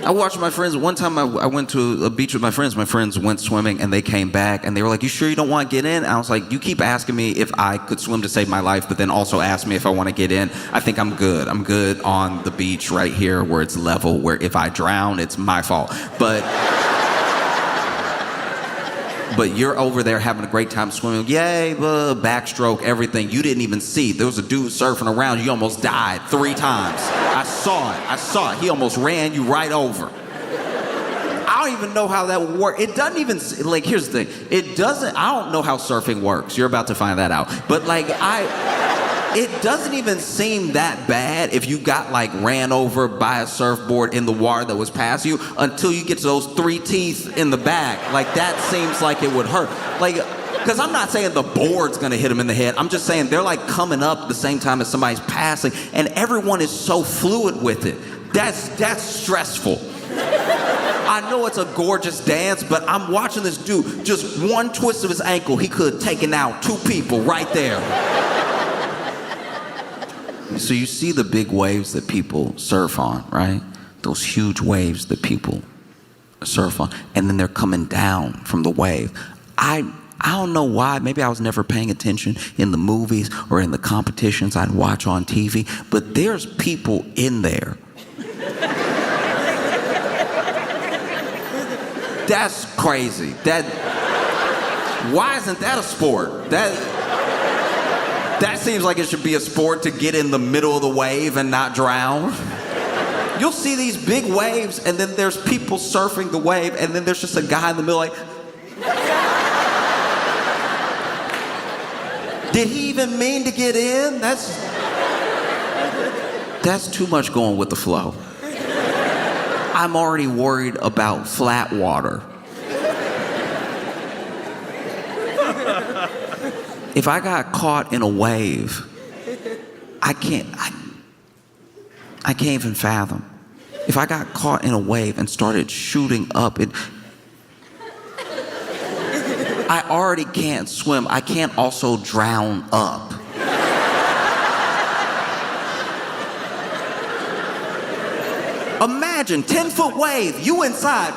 I watched my friends. One time I went to a beach with my friends. My friends went swimming and they came back and they were like, you sure you don't want to get in? And I was like, you keep asking me if I could swim to save my life, but then also ask me if I want to get in. I think I'm good. I'm good on the beach right here where it's level, where if I drown, it's my fault. But you're over there having a great time swimming. Yay, backstroke, everything. You didn't even see. There was a dude surfing around. You almost died 3 times. I saw it. He almost ran you right over. I don't even know how that would work. It doesn't even, like, here's the thing. I don't know how surfing works. You're about to find that out. But it doesn't even seem that bad if you got like ran over by a surfboard in the water that was past you until you get to those 3 teeth in the back. Like that seems like it would hurt. Like, because I'm not saying the board's gonna hit them in the head. I'm just saying they're like coming up the same time as somebody's passing, and everyone is so fluid with it. That's stressful. I know it's a gorgeous dance, but I'm watching this dude, just one twist of his ankle, he could have taken out 2 people right there. So you see the big waves that people surf on, right? Those huge waves that people surf on, and then they're coming down from the wave. I don't know why. Maybe I was never paying attention in the movies or in the competitions I'd watch on TV, but there's people in there. That's crazy. Why isn't that a sport? That seems like it should be a sport to get in the middle of the wave and not drown. You'll see these big waves, and then there's people surfing the wave, and then there's just a guy in the middle like, did he even mean to get in? That's too much going with the flow. I'm already worried about flat water. If I got caught in a wave, I can't even fathom. If I got caught in a wave and started shooting up, I already can't swim. I can't also drown up. Imagine 10-foot wave, you inside.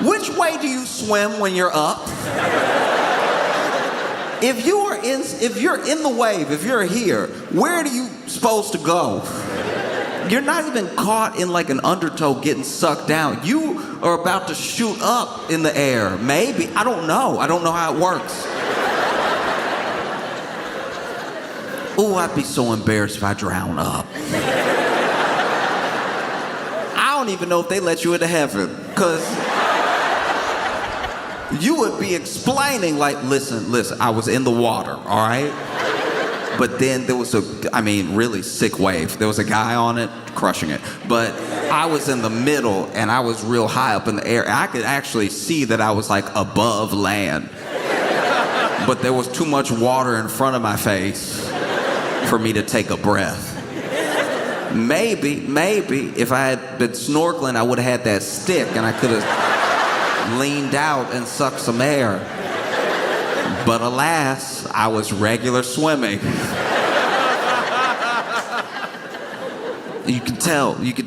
Which way do you swim when you're up? If you're in the wave, if you're here, where are you supposed to go? You're not even caught in like an undertow getting sucked down. You are about to shoot up in the air. Maybe. I don't know. I don't know how it works. Oh, I'd be so embarrassed if I drown up. I don't even know if they let you into heaven, because you would be explaining like, listen, I was in the water, all right? But then there was really sick wave. There was a guy on it, crushing it. But I was in the middle, and I was real high up in the air. I could actually see that I was like above land. But there was too much water in front of my face for me to take a breath. Maybe, if I had been snorkeling, I would have had that stick, and I could have leaned out and sucked some air. But alas, I was regular swimming. You can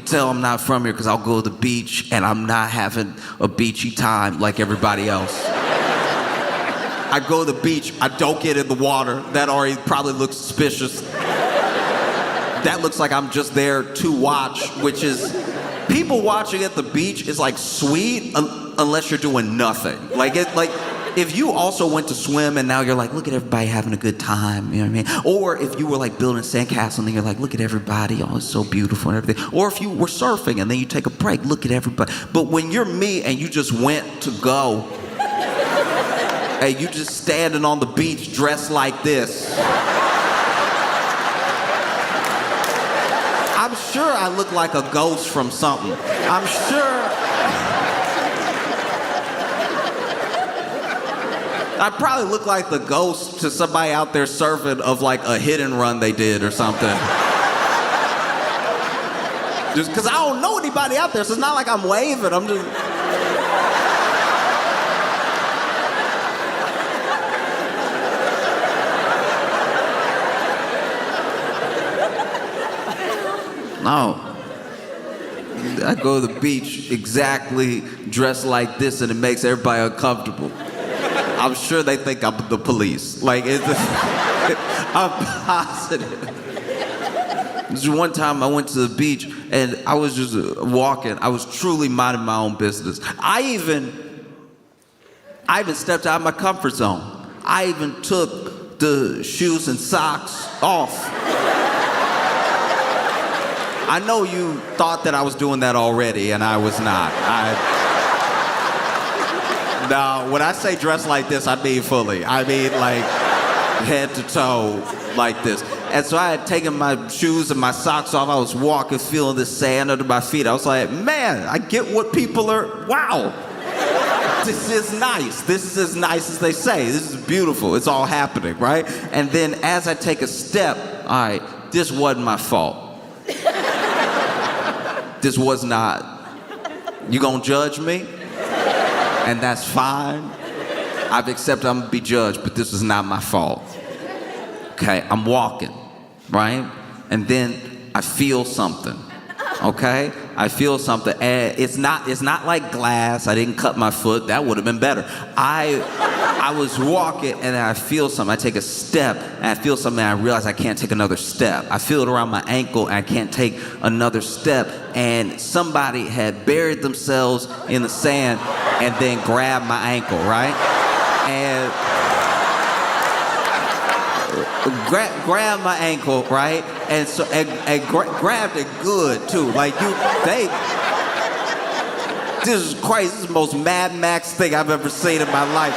tell I'm not from here because I'll go to the beach and I'm not having a beachy time like everybody else. I go to the beach, I don't get in the water. That already probably looks suspicious. That looks like I'm just there to watch, which is, people watching at the beach is like sweet unless you're doing nothing. if you also went to swim and now you're like, look at everybody having a good time, you know what I mean? Or if you were like building a sandcastle and then you're like, look at everybody, oh, it's so beautiful and everything. Or if you were surfing and then you take a break, look at everybody. But when you're me and you just went to go, and you just standing on the beach dressed like this, I'm sure I look like a ghost from something. I'm sure. I probably look like the ghost to somebody out there surfing of like a hit and run they did or something. Just because I don't know anybody out there, so it's not like I'm waving. I'm just. No. I go to the beach exactly dressed like this and it makes everybody uncomfortable. I'm sure they think I'm the police. Like, I'm positive. This one time I went to the beach and I was just walking. I was truly minding my own business. I even stepped out of my comfort zone. I even took the shoes and socks off. I know you thought that I was doing that already, and I was not. No, when I say dress like this, I mean fully. I mean like head to toe like this. And so I had taken my shoes and my socks off. I was walking, feeling the sand under my feet. I was like, man, I get what people are, wow. This is nice. This is as nice as they say. This is beautiful. It's all happening, right? And then as I take a step, all right, this wasn't my fault. This was not. You gonna judge me? And that's fine. I've accepted I'm gonna be judged, but this is not my fault. Okay, I'm walking, right? And then I feel something, okay? I feel something, and it's not like glass. I didn't cut my foot. That would have been better. I was walking, and I feel something. I take a step, and I feel something, and I realize I can't take another step. I feel it around my ankle, and I can't take another step. And somebody had buried themselves in the sand and then grabbed my ankle, right? And grabbed my ankle, right? And so grabbed it good too. Like this is crazy. This is the most Mad Max thing I've ever seen in my life.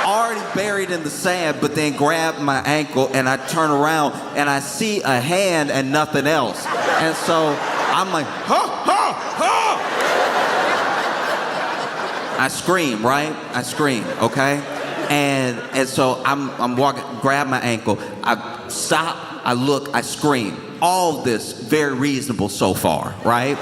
Already buried in the sand, but then grabbed my ankle, and I turn around and I see a hand and nothing else. And so I'm like, ha, ha, ha! I scream, right? I scream, okay? And so I'm walking, grab my ankle, I stop, I look, I scream. All of this very reasonable so far, right?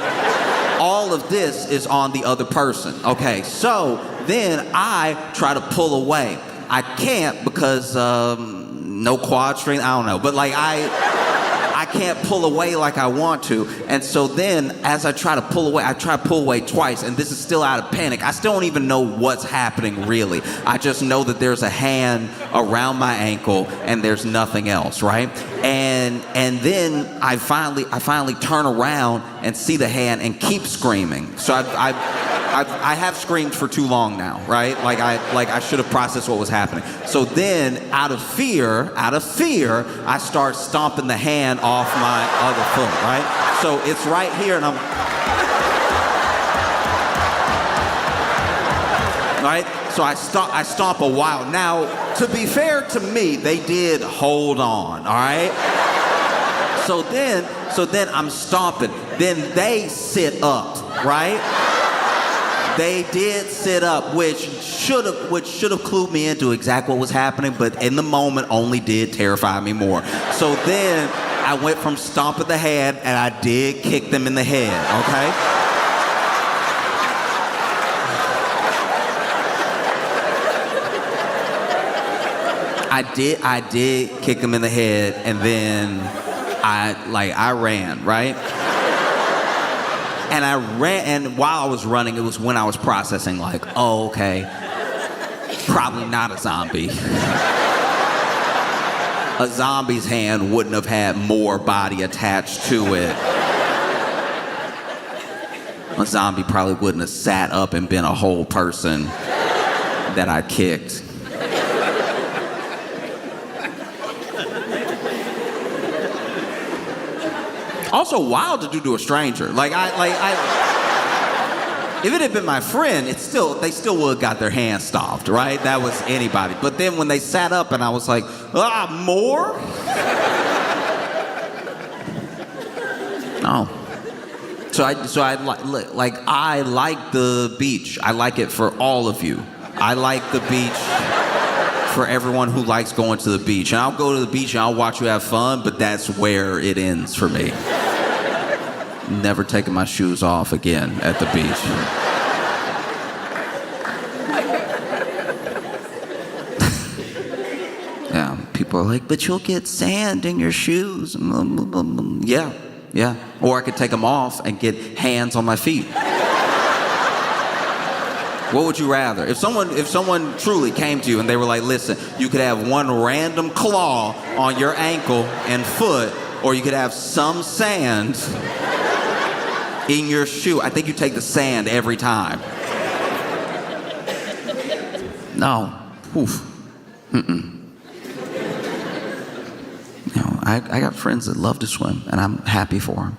All of this is on the other person. Okay, so then I try to pull away. I can't because no quad strength, I don't know. But like I can't pull away like I want to. And so then as I try to pull away, I try to pull away twice, and this is still out of panic. I still don't even know what's happening really. I just know that there's a hand around my ankle and there's nothing else, right? And then I finally turn around and see the hand and keep screaming. So I have screamed for too long now, right? Like I should have processed what was happening. So then, out of fear, I start stomping the hand off my other foot, right? So it's right here, and I'm right. So I stomp a while. Now, to be fair to me, they did hold on, all right? So then I'm stomping. Then they sit up, right? They did sit up, which should have clued me into exactly what was happening, but in the moment only did terrify me more. So then I went from stomping the hand, and I did kick them in the head, okay? I did kick him in the head, and then I ran, right? And I ran, and while I was running, it was when I was processing, like, oh, okay, probably not a zombie. A zombie's hand wouldn't have had more body attached to it. A zombie probably wouldn't have sat up and been a whole person that I kicked. Also wild to do to a stranger. If it had been my friend, they still would have got their hand stopped, right? That was anybody. But then when they sat up and I was like, more? No. So I like the beach. I like it for all of you. I like the beach for everyone who likes going to the beach. And I'll go to the beach and I'll watch you have fun, but that's where it ends for me. Never taking my shoes off again at the beach. Yeah, people are like, but you'll get sand in your shoes. Yeah. Or I could take them off and get hands on my feet. What would you rather? If someone truly came to you and they were like, listen, you could have one random claw on your ankle and foot, or you could have some sand in your shoe. I think you take the sand every time. No. Oof. I got friends that love to swim, and I'm happy for them.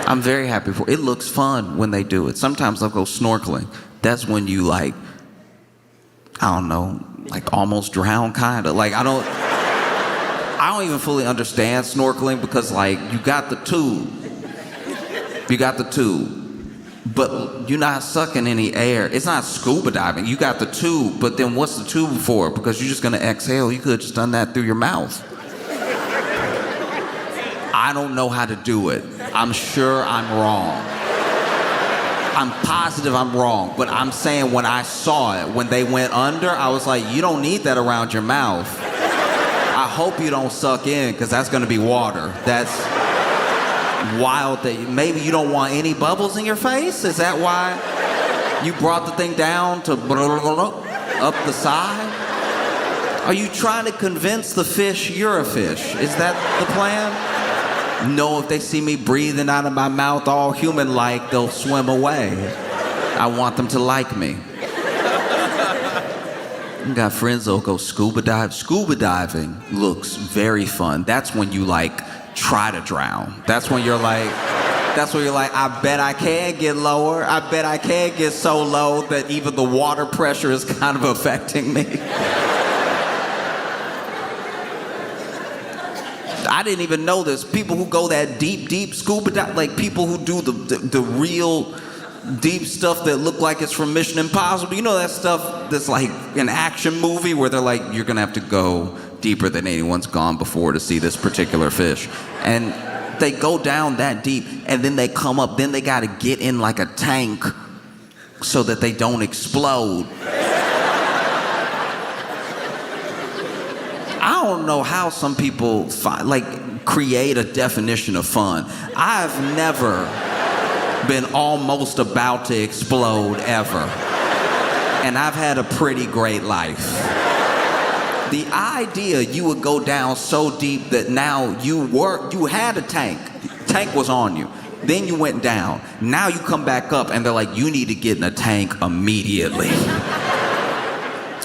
I'm very happy for it. It looks fun when they do it. Sometimes I'll go snorkeling. That's when you almost drown, kind of. I don't even fully understand snorkeling because you got the tube. But you're not sucking any air. It's not scuba diving. You got the tube, but then what's the tube for? Because you're just gonna exhale. You could have just done that through your mouth. I don't know how to do it. I'm sure I'm wrong. I'm positive I'm wrong, but I'm saying when I saw it, when they went under, I was like, you don't need that around your mouth. I hope you don't suck in, because that's gonna be water. That's wild that maybe you don't want any bubbles in your face? Is that why you brought the thing down to up the side? Are you trying to convince the fish you're a fish? Is that the plan? No, if they see me breathing out of my mouth all human-like, they'll swim away. I want them to like me. I got friends that'll go scuba dive. Scuba diving looks very fun. That's when you try to drown. That's when you're like, I bet I can get lower. I bet I can get so low that even the water pressure is kind of affecting me. I didn't even know this. People who go that deep scuba dive, people who do the real deep stuff that look like it's from Mission Impossible. You know that stuff that's like an action movie where they're like, you're gonna have to go deeper than anyone's gone before to see this particular fish. And they go down that deep and then they come up, then they gotta get in a tank so that they don't explode. I don't know how some people create a definition of fun. I've never been almost about to explode ever. And I've had a pretty great life. The idea you would go down so deep that now you had a tank. Tank was on you. Then you went down. Now you come back up and they're like, you need to get in a tank immediately.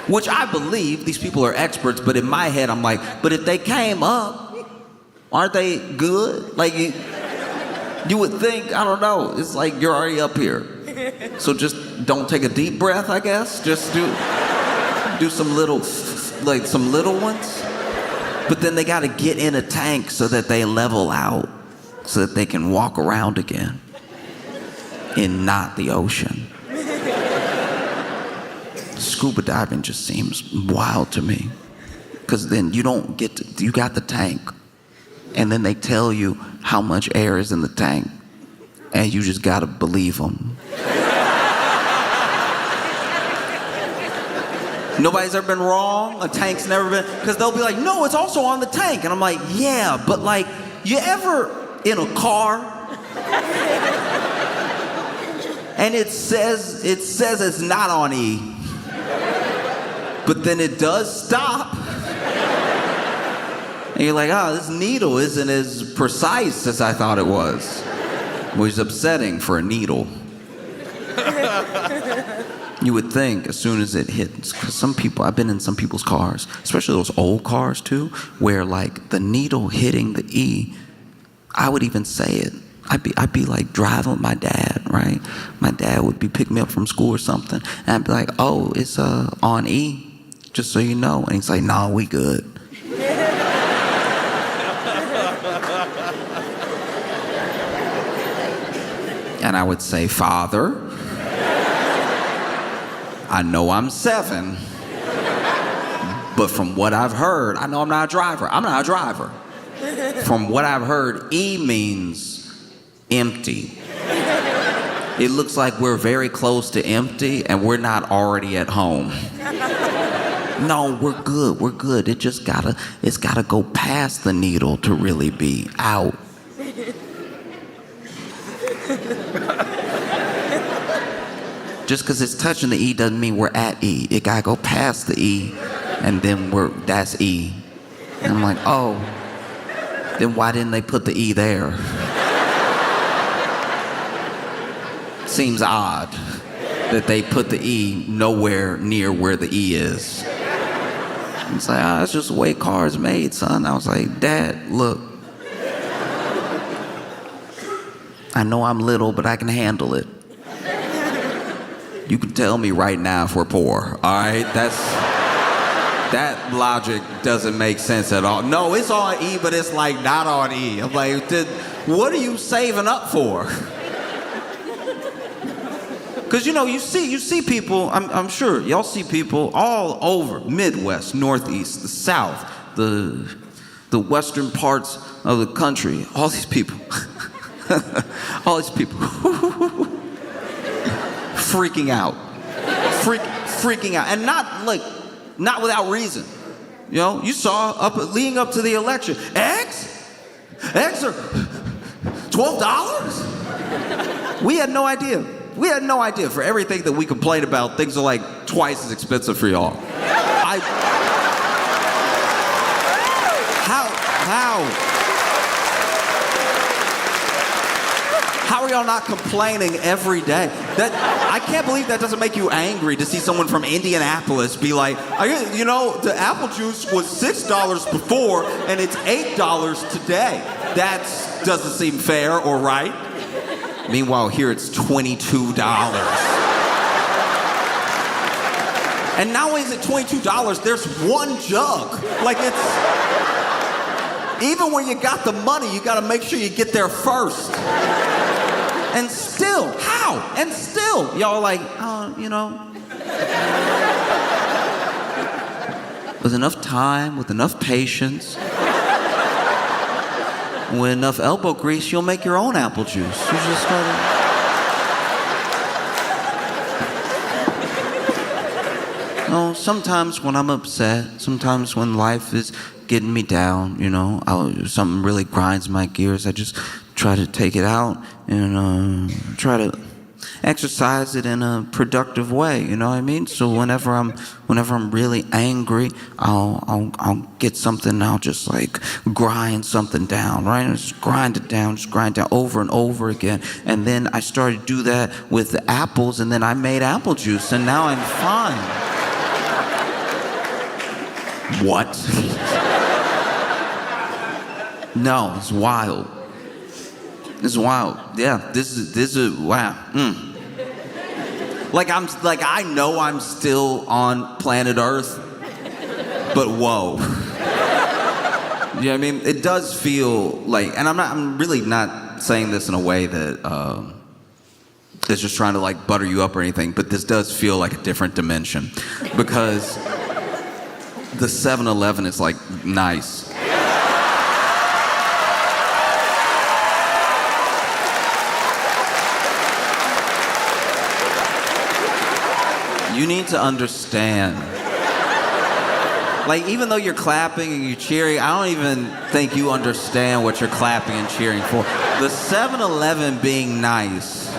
Which I believe these people are experts, but in my head I'm like, but if they came up, aren't they good? You would think, I don't know, it's you're already up here. So just don't take a deep breath, I guess. Just do some little ones. But then they gotta get in a tank so that they level out, so that they can walk around again in not the ocean. Scuba diving just seems wild to me. Because then you got the tank, and then they tell you how much air is in the tank, and you just gotta believe them. Nobody's ever been wrong? A tank's never been, because they'll be like, no, it's also on the tank. And I'm like, yeah, but you ever in a car and it says it's not on E, but then it does stop. And you're like, this needle isn't as precise as I thought it was. Which is upsetting for a needle. You would think as soon as it hits, because I've been in some people's cars, especially those old cars too, where the needle hitting the E I would even say it. I'd be like driving with my dad, right? My dad would be picking me up from school or something, and I'd be like, oh, it's on E, just so you know. And he's like, no, we good. And I would say, Father, I know I'm 7, but from what I've heard, I know I'm not a driver. I'm not a driver. From what I've heard, E means empty. It looks like we're very close to empty and we're not already at home. No, we're good. It's gotta go past the needle to really be out. Just because it's touching the E doesn't mean we're at E. It gotta go past the E and then that's E. And I'm like, oh, then why didn't they put the E there? Seems odd that they put the E nowhere near where the E is. It's like, that's just the way cars made, son. I was like, Dad, look. I know I'm little, but I can handle it. You can tell me right now if we're poor, all right? That logic doesn't make sense at all. No, it's on E, but it's like not on E. I'm like, what are you saving up for? Because, you see people, I'm sure, y'all see people all over, Midwest, Northeast, the South, the western parts of the country, all these people, freaking out, and not without reason. You saw leading up to the election, eggs are $12? We had no idea. For everything that we complain about, things are like twice as expensive for y'all. How are y'all not complaining every day? I can't believe that doesn't make you angry to see someone from Indianapolis be like, the apple juice was $6 before and it's $8 today. That doesn't seem fair or right. Meanwhile, here it's $22. And not only is it $22, there's one jug. Even when you got the money, you gotta make sure you get there first. And still, how? And still, y'all are like, with enough time, with enough patience, with enough elbow grease, you'll make your own apple juice. You just gotta... Sometimes when I'm upset, sometimes when life is getting me down, something really grinds my gears, I just try to take it out and try to exercise it in a productive way, you know what I mean? So whenever I'm really angry, I'll get something and I'll just grind something down, right? And just grind it down over and over again. And then I started to do that with the apples, and then I made apple juice, and now I'm fine. What? No, it's wild. It's wild. Yeah, this is wow. I know I'm still on planet Earth, but whoa. You know what I mean? It does feel like, and I'm really not saying this in a way that is just trying to butter you up or anything, but this does feel like a different dimension, because the 7-Eleven is nice. You need to understand. Even though you're clapping and you're cheering, I don't even think you understand what you're clapping and cheering for. The 7-Eleven being nice.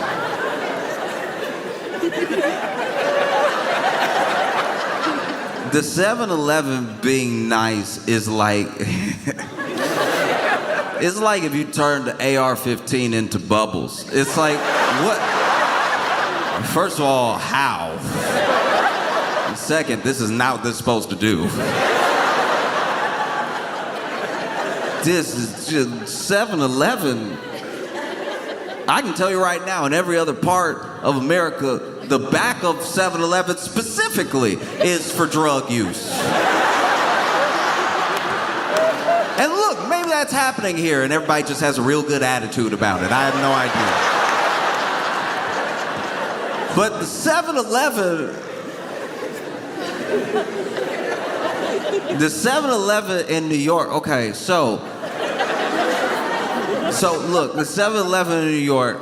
The 7-Eleven being nice is it's like if you turned the AR-15 into bubbles. It's like, what? First of all, how? And second, this is not what this is supposed to do. This is just 7-Eleven. I can tell you right now, in every other part of America, the back of 7-Eleven specifically is for drug use. And look, maybe that's happening here and everybody just has a real good attitude about it. I have no idea. But the 7-Eleven in New York, okay, so look, the 7-Eleven in New York,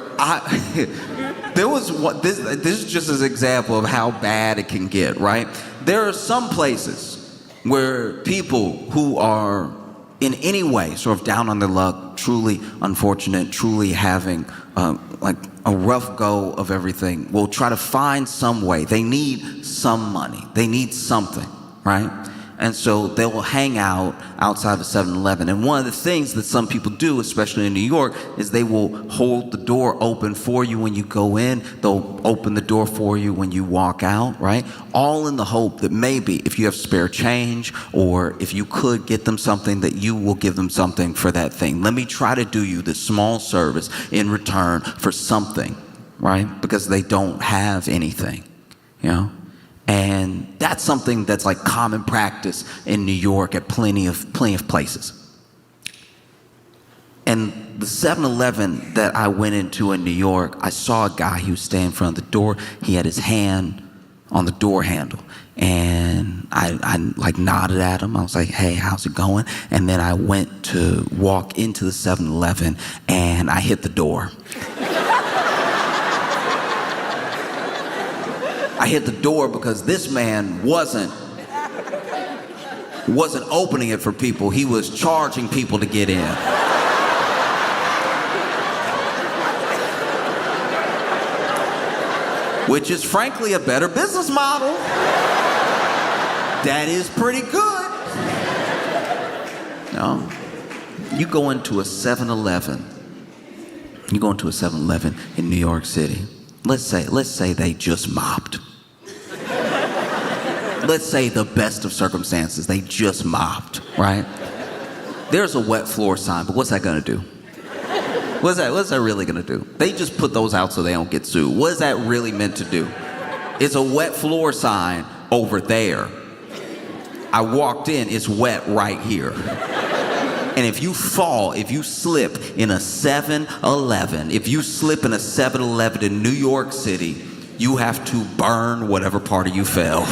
there was one, this is just an example of how bad it can get, right? There are some places where people who are in any way sort of down on their luck, truly unfortunate, truly having like a rough go of everything, will try to find some way. They need some money. They need something, right? And so they will hang out outside of 7-Eleven. And one of the things that some people do, especially in New York, is they will hold the door open for you when you go in. They'll open the door for you when you walk out, right? All in the hope that maybe if you have spare change or if you could get them something, that you will give them something for that thing. Let me try to do you this small service in return for something, right? Because they don't have anything, you know? And that's something that's like common practice in New York at plenty of places. And the 7-Eleven that I went into in New York, I saw a guy, he was standing in front of the door. He had his hand on the door handle. And I like nodded at him. I was like, hey, how's it going? And then I went to walk into the 7-Eleven and I hit the door. I hit the door because this man wasn't opening it for people. He was charging people to get in. Which is frankly a better business model. That is pretty good. No. You go into a 7-Eleven. You go into a 7-Eleven in New York City. Let's say they just mopped. Let's say the best of circumstances, they just mopped, right? There's a wet floor sign, but what's that gonna do? What's that really gonna do? They just put those out so they don't get sued. What is that really meant to do? It's a wet floor sign over there. I walked in, it's wet right here. And if you fall, if you slip in a 7-Eleven, if you slip in a 7-Eleven in New York City, you have to burn whatever part of you fell.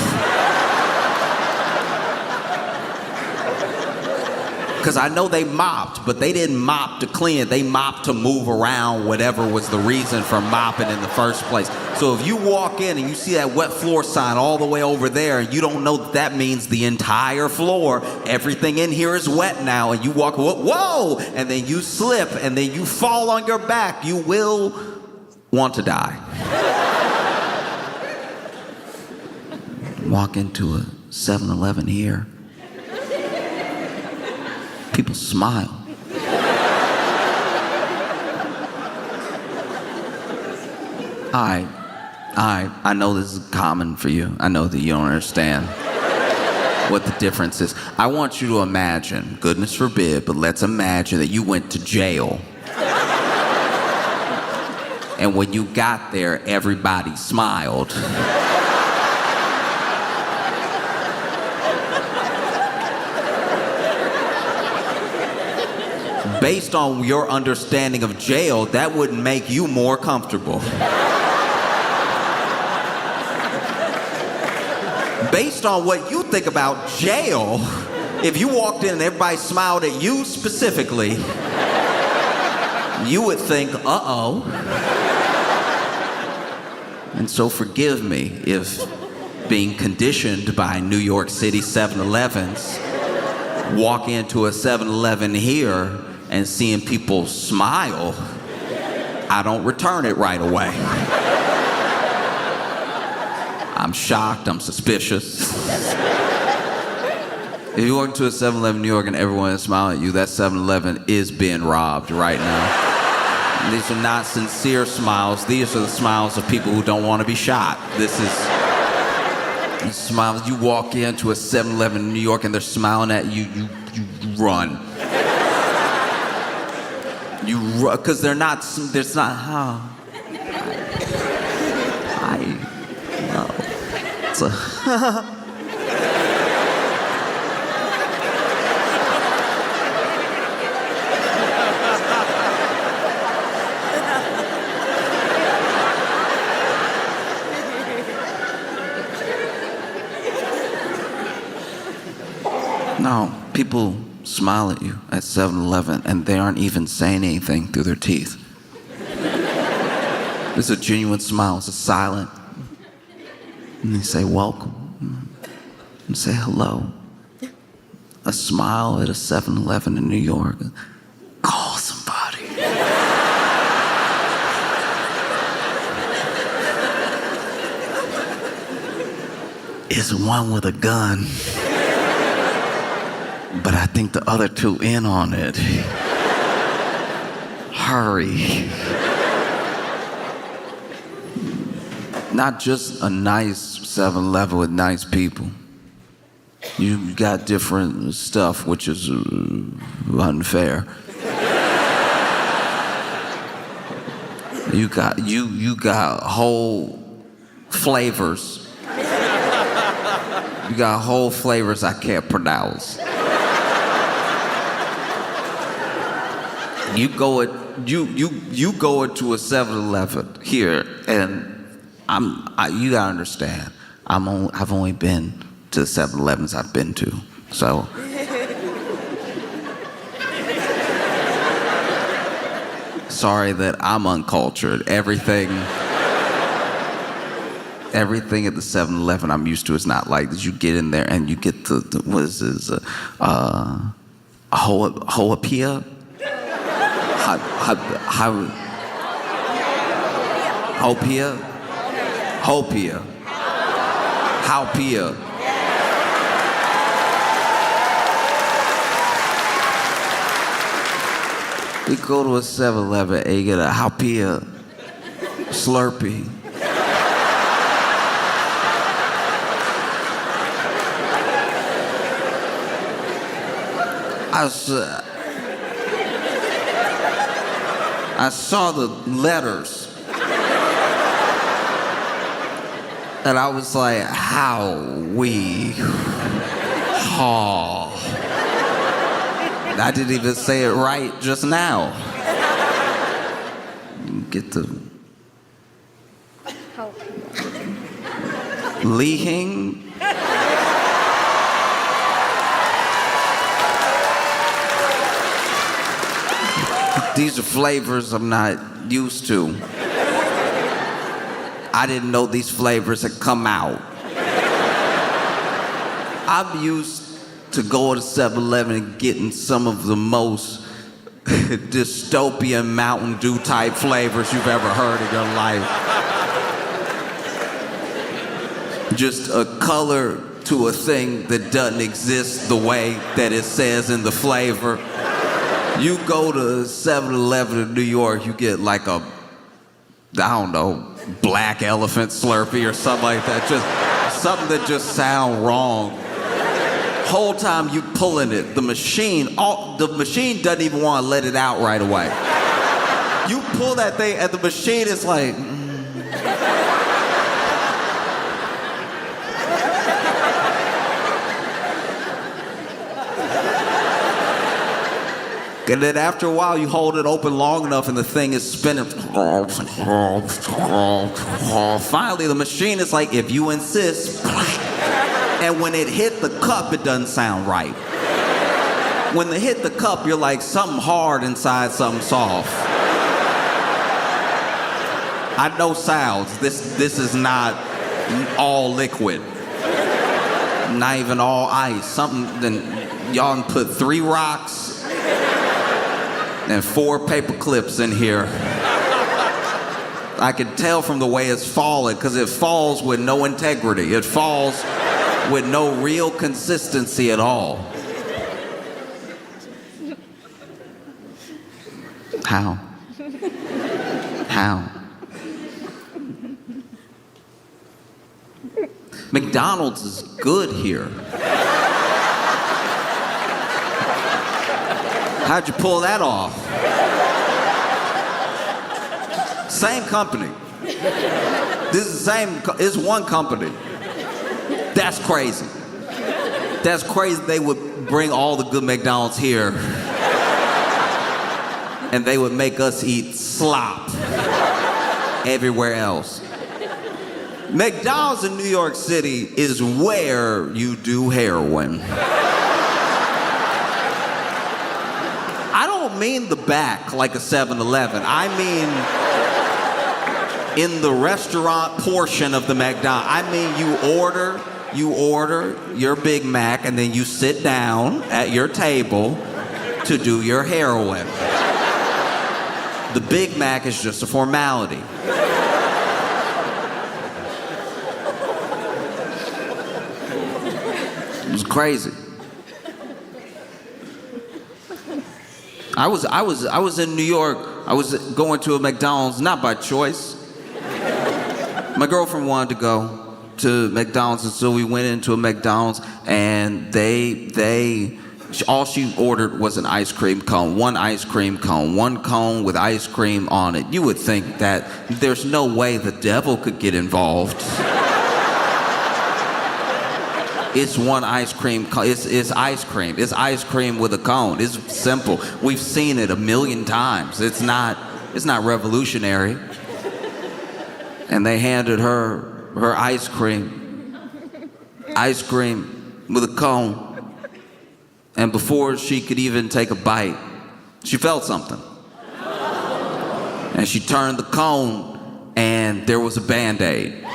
Because I know they mopped, but they didn't mop to clean it. They mopped to move around whatever was the reason for mopping in the first place. So if you walk in and you see that wet floor sign all the way over there, and you don't know that means the entire floor, everything in here is wet now, and you walk, whoa, and then you slip, and then you fall on your back, you will want to die. Walk into a 7-Eleven here. People smile. I know this is common for you. I know that you don't understand what the difference is. I want you to imagine, goodness forbid, but let's imagine that you went to jail. And when you got there, everybody smiled. Based on your understanding of jail, that would make you more comfortable. Based on what you think about jail, if you walked in and everybody smiled at you specifically, you would think, uh-oh. And so forgive me if being conditioned by New York City 7-Elevens, walking into a 7-Eleven here and seeing people smile, I don't return it right away. I'm shocked, I'm suspicious. If you walk into a 7-Eleven in New York and everyone is smiling at you, that 7-Eleven is being robbed right now. These are not sincere smiles. These are the smiles of people who don't want to be shot. This is smiles. You walk into a 7-Eleven in New York and they're smiling at you, you run. Because there's not, huh. No. It's a, no, people smile at you at 7-Eleven and they aren't even saying anything through their teeth. It's a genuine smile, it's a silent. And they say welcome and say hello. A smile at a 7-Eleven in New York. Call somebody. It's one with a gun. But I think the other two in on it. Hurry. Not just a nice 7-Eleven with nice people. You got different stuff, which is unfair. You got whole flavors. You got whole flavors I can't pronounce. You go into a 7-Eleven here, and you gotta understand. I've only been to the 7-Elevens I've been to, so. Sorry that I'm uncultured. Everything at the 7-Eleven I'm used to is not like this. You get in there and you get the what is this? Hoapia? Hopia. We go to a 7-Eleven and you get a Hopia Slurpee. I saw the letters. And I was like, I didn't even say it right just now. Get the Lihing. These are flavors I'm not used to. I didn't know these flavors had come out. I'm used to going to 7-Eleven and getting some of the most dystopian Mountain Dew type flavors you've ever heard in your life. Just a color to a thing that doesn't exist the way that it says in the flavor. You go to 7-Eleven in New York, you get like a, I don't know, black elephant Slurpee or something like that. Just something that just sound wrong. Whole time you pulling it, the machine doesn't even want to let it out right away. You pull that thing and the machine is like, And then after a while, you hold it open long enough and the thing is spinning. Finally, the machine is like, if you insist. And when it hit the cup, it doesn't sound right. When they hit the cup, you're like, something hard inside, something soft. I know sounds. This is not all liquid. Not even all ice. Something, then y'all can put 3 rocks and 4 paper clips in here. I can tell from the way it's falling, because it falls with no integrity. It falls with no real consistency at all. How? McDonald's is good here. How'd you pull that off? Same company. This is the same, it's one company. That's crazy. That's crazy they would bring all the good McDonald's here and they would make us eat slop everywhere else. McDonald's in New York City is where you do heroin. I don't mean the back like a 7-Eleven. I mean in the restaurant portion of the McDonald's. I mean you order your Big Mac and then you sit down at your table to do your heroin. The Big Mac is just a formality. It was crazy. I was in New York. I was going to a McDonald's, not by choice. My girlfriend wanted to go to McDonald's, and so we went into a McDonald's, and all she ordered was an ice cream cone, one ice cream cone, one cone with ice cream on it. You would think that there's no way the devil could get involved. It's one ice cream cone. It's ice cream. It's ice cream with a cone. It's simple. We've seen it a million times. It's not revolutionary. And they handed her ice cream with a cone. And before she could even take a bite, she felt something. And she turned the cone, and there was a Band-Aid.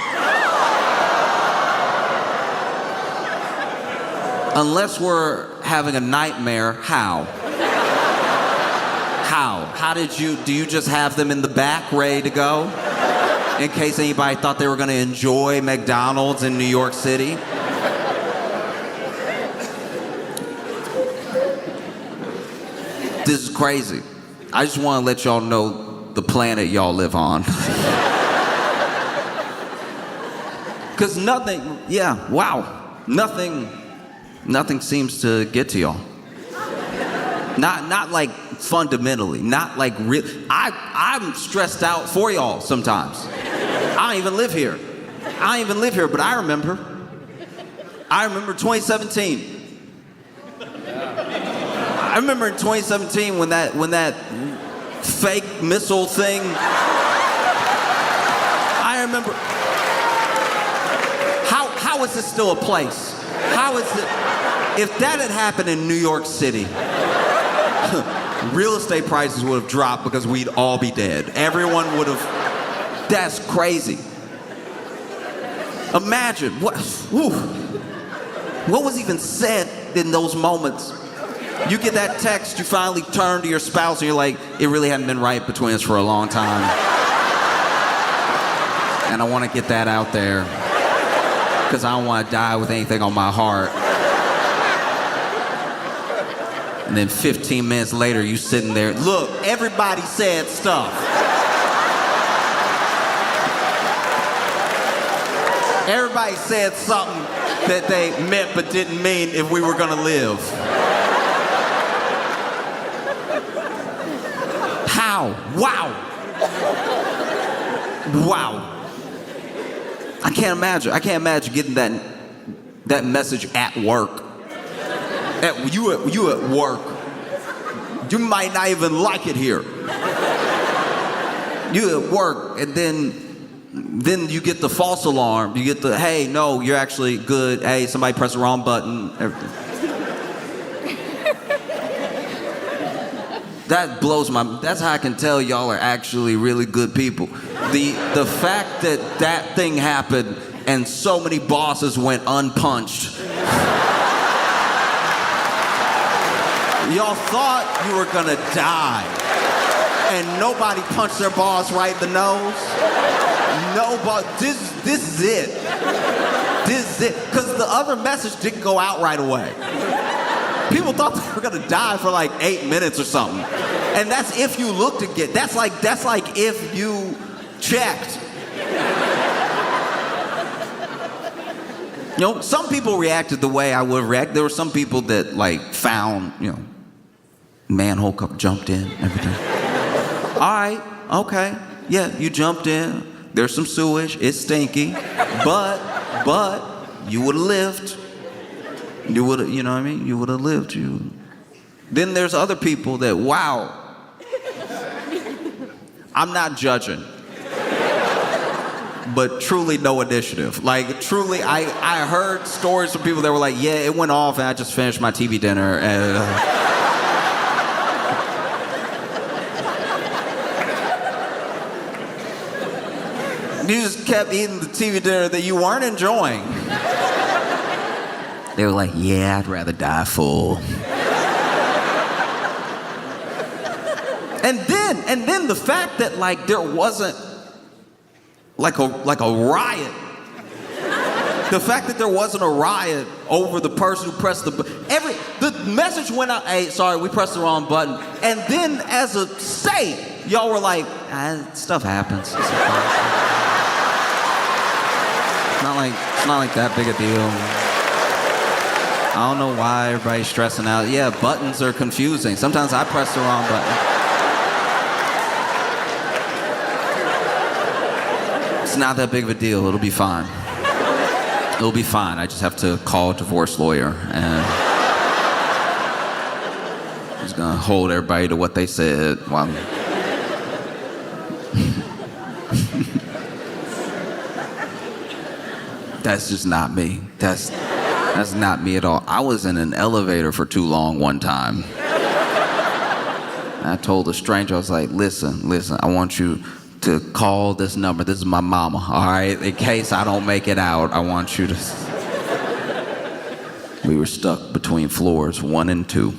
Unless we're having a nightmare, how? How do you just have them in the back ready to go? In case anybody thought they were gonna enjoy McDonald's in New York City? This is crazy. I just wanna let y'all know the planet y'all live on. Cause nothing seems to get to y'all. Not like fundamentally, not like real. I'm stressed out for y'all sometimes. I don't even live here, but I remember 2017. I remember in 2017 when that fake missile thing. I remember. How is this still a place? How is it? If that had happened in New York City, real estate prices would have dropped because we'd all be dead. Everyone would have. That's crazy. Imagine what was even said in those moments. You get that text, you finally turn to your spouse, and you're like, it really hadn't been right between us for a long time. And I want to get that out there because I don't want to die with anything on my heart. And then 15 minutes later, you sitting there. Look, everybody said stuff. Everybody said something that they meant but didn't mean if we were gonna live. How? Wow. I can't imagine getting that message at work. You at work. You might not even like it here. You at work, and then you get the false alarm. You get the, hey, no, you're actually good. Hey, somebody pressed the wrong button. That blows that's how I can tell y'all are actually really good people. The fact that thing happened and so many bosses went unpunched. Y'all thought you were gonna die, and nobody punched their boss right in the nose. Nobody. This is it. This is it. Because the other message didn't go out right away. People thought they were gonna die for like 8 minutes or something, and that's if you looked again. That's like if you checked. You know, some people reacted the way I would react. There were some people that like found, manhole cover, jumped in, everything. All right, okay. yeah, you jumped in. There's some sewage. It's stinky. But you would have lived. You would have, you know what I mean? You would have lived. Then there's other people that, wow. I'm not judging. But truly no initiative. Like, truly, I heard stories from people that were like, yeah, it went off and I just finished my TV dinner. And, you just kept eating the TV dinner that you weren't enjoying. They were like, yeah, I'd rather die full. And then the fact that like there wasn't like a riot. The fact that there wasn't a riot over the person who pressed the message went out, hey, sorry, we pressed the wrong button. And then as a state, y'all were like, stuff happens. It's not like that big a deal. I don't know why everybody's stressing out. Yeah, buttons are confusing. Sometimes I press the wrong button. It's not that big of a deal. It'll be fine. It'll be fine. I just have to call a divorce lawyer and he's gonna hold everybody to what they said while That's just not me. That's not me at all. I was in an elevator for too long one time. I told a stranger, I was like, listen, I want you to call this number. This is my mama, all right? In case I don't make it out, I want you to... We were stuck between floors 1 and 2.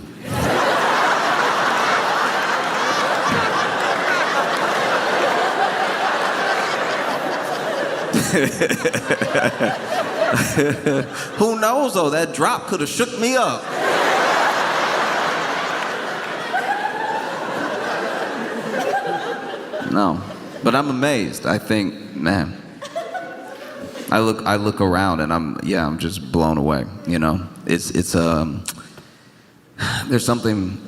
Who knows, though? That drop could have shook me up. No. But I'm amazed. I think, man, I look around and I'm just blown away. You know, there's something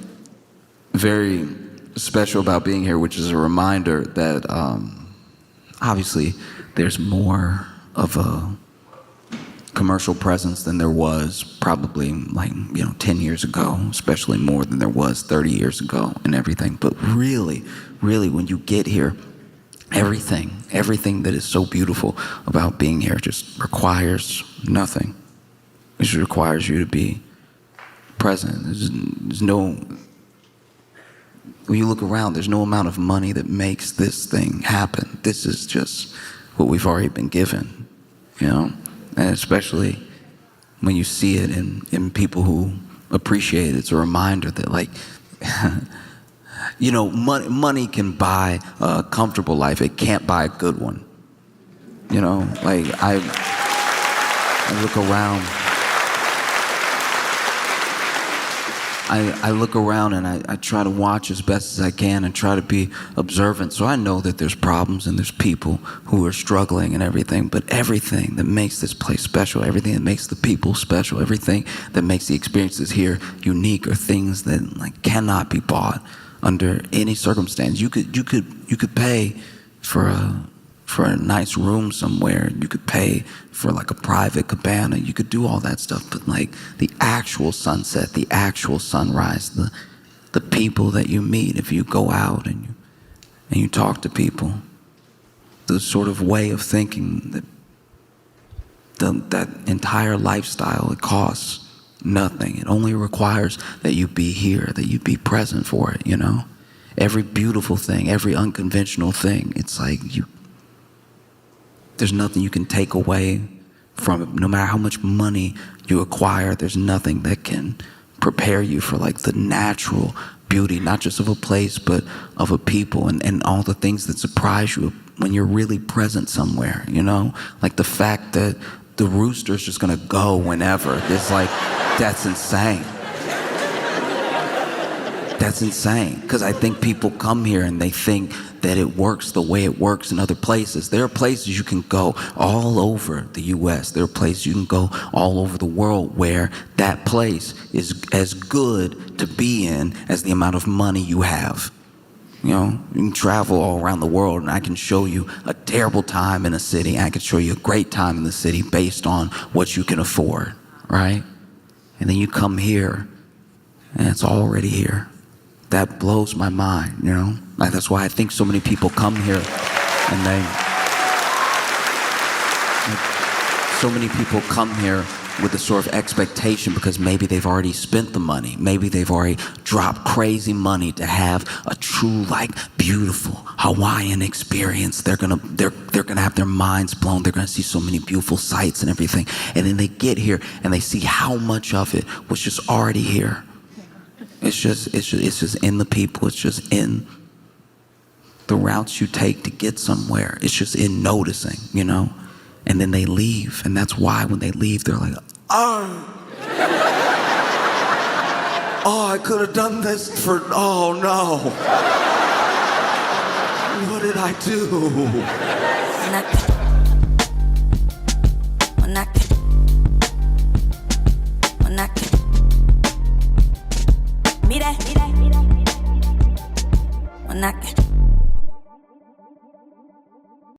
very special about being here, which is a reminder that obviously there's more of a commercial presence than there was probably 10 years ago, especially more than there was 30 years ago and everything. But really, when you get here, everything that is so beautiful about being here just requires nothing. It just requires you to be present. There's no, when you look around, there's no amount of money that makes this thing happen. This is just what we've already been given, you know? And especially when you see it in people who appreciate it, it's a reminder that money can buy a comfortable life. It can't buy a good one. You know, I look around. I look around and I try to watch as best as I can and try to be observant. So I know that there's problems and there's people who are struggling and everything, but everything that makes this place special, everything that makes the people special, everything that makes the experiences here unique are things that cannot be bought under any circumstance. You could pay for a nice room somewhere. You could pay for a private cabana. You could do all that stuff, but the actual sunset, the actual sunrise, the people that you meet if you go out and you talk to people, the sort of way of thinking that entire lifestyle, it costs nothing. It only requires that you be here, that you be present for it, you know? Every beautiful thing, every unconventional thing, it's there's nothing you can take away from it. No matter how much money you acquire, there's nothing that can prepare you for the natural beauty, not just of a place, but of a people and all the things that surprise you when you're really present somewhere, you know? The fact that the rooster's just gonna go whenever. It's that's insane. That's insane, because I think people come here and they think that it works the way it works in other places. There are places you can go all over the US. There are places you can go all over the world where that place is as good to be in as the amount of money you have. You know, you can travel all around the world and I can show you a terrible time in a city. I can show you a great time in the city based on what you can afford, right? And then you come here and it's already here. That blows my mind, you know? Like, that's why I think so many people come here and so many people come here with a sort of expectation because maybe they've already spent the money. Maybe they've already dropped crazy money to have a true, like, beautiful Hawaiian experience. They're gonna have their minds blown. They're gonna see so many beautiful sights and everything. And then they get here and they see how much of it was just already here. It's just in the people. It's just in the routes you take to get somewhere. It's just in noticing, you know? And then they leave, and that's why when they leave, they're like, oh, I could have done this oh no. What did I do? When I